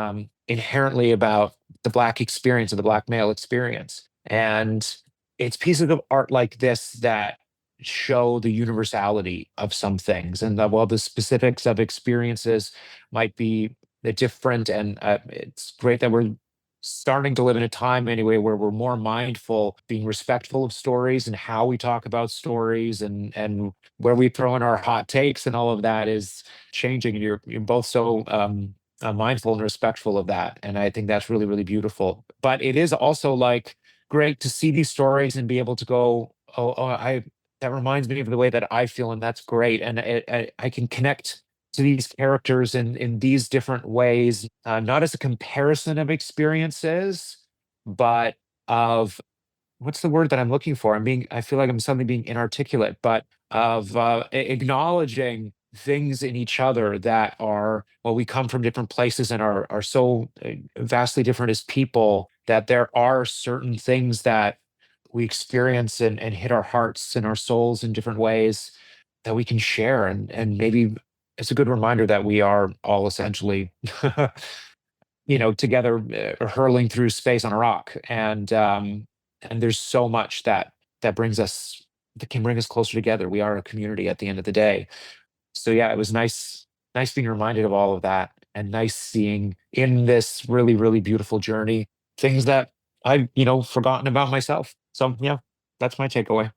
inherently about the Black experience and the Black male experience. And it's pieces of art like this that show the universality of some things. And while the specifics of experiences might be different, and it's great that we're starting to live in a time anyway where we're more mindful, being respectful of stories and how we talk about stories, and where we throw in our hot takes, and all of that is changing. And you're both so mindful and respectful of that, and I think that's really, really beautiful. But it is also like great to see these stories and be able to go, I that reminds me of the way that I feel, and that's great. And I can connect to these characters in these different ways, not as a comparison of experiences, but of, what's the word that I'm looking for? I feel like I'm suddenly being inarticulate, but of acknowledging things in each other that are, well, we come from different places and are so vastly different as people, that there are certain things that we experience and hit our hearts and our souls in different ways that we can share. And maybe it's a good reminder that we are all essentially, together, hurling through space on a rock. And there's so much that can bring us closer together. We are a community at the end of the day. So yeah, it was nice being reminded of all of that, and nice seeing in this really, really beautiful journey things that I've, forgotten about myself. So yeah, that's my takeaway.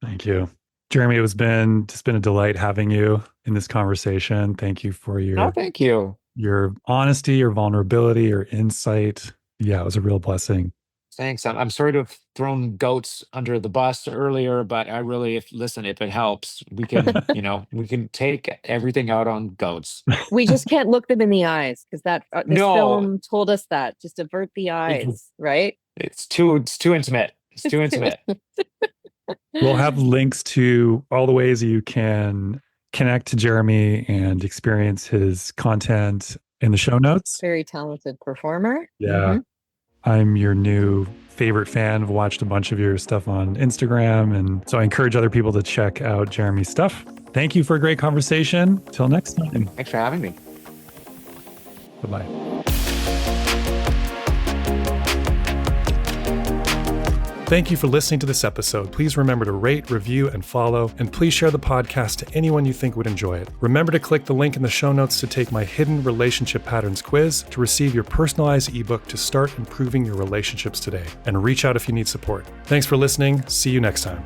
Thank you. Jeremy, it's been a delight having you in this conversation. Thank you for
Oh, thank you.
your honesty, your vulnerability, your insight. Yeah, it was a real blessing.
Thanks. I'm sorry to have thrown goats under the bus earlier, but I really, if it helps, we can, we can take everything out on goats.
We just can't look them in the eyes, because this
No.
film told us that. Just avert the eyes, right?
It's too intimate. It's too intimate.
We'll have links to all the ways you can connect to Jeremy and experience his content in the show notes.
Very talented performer.
Yeah.
Mhm.
I'm your new favorite fan. I've watched a bunch of your stuff on Instagram. And so I encourage other people to check out Jeremy's stuff. Thank you for a great conversation. Till next time.
Thanks for having me.
Bye-bye. Thank you for listening to this episode. Please remember to rate, review, and follow, and please share the podcast to anyone you think would enjoy it. Remember to click the link in the show notes to take my Hidden Relationship Patterns quiz to receive your personalized ebook to start improving your relationships today, and reach out if you need support. Thanks for listening. See you next time.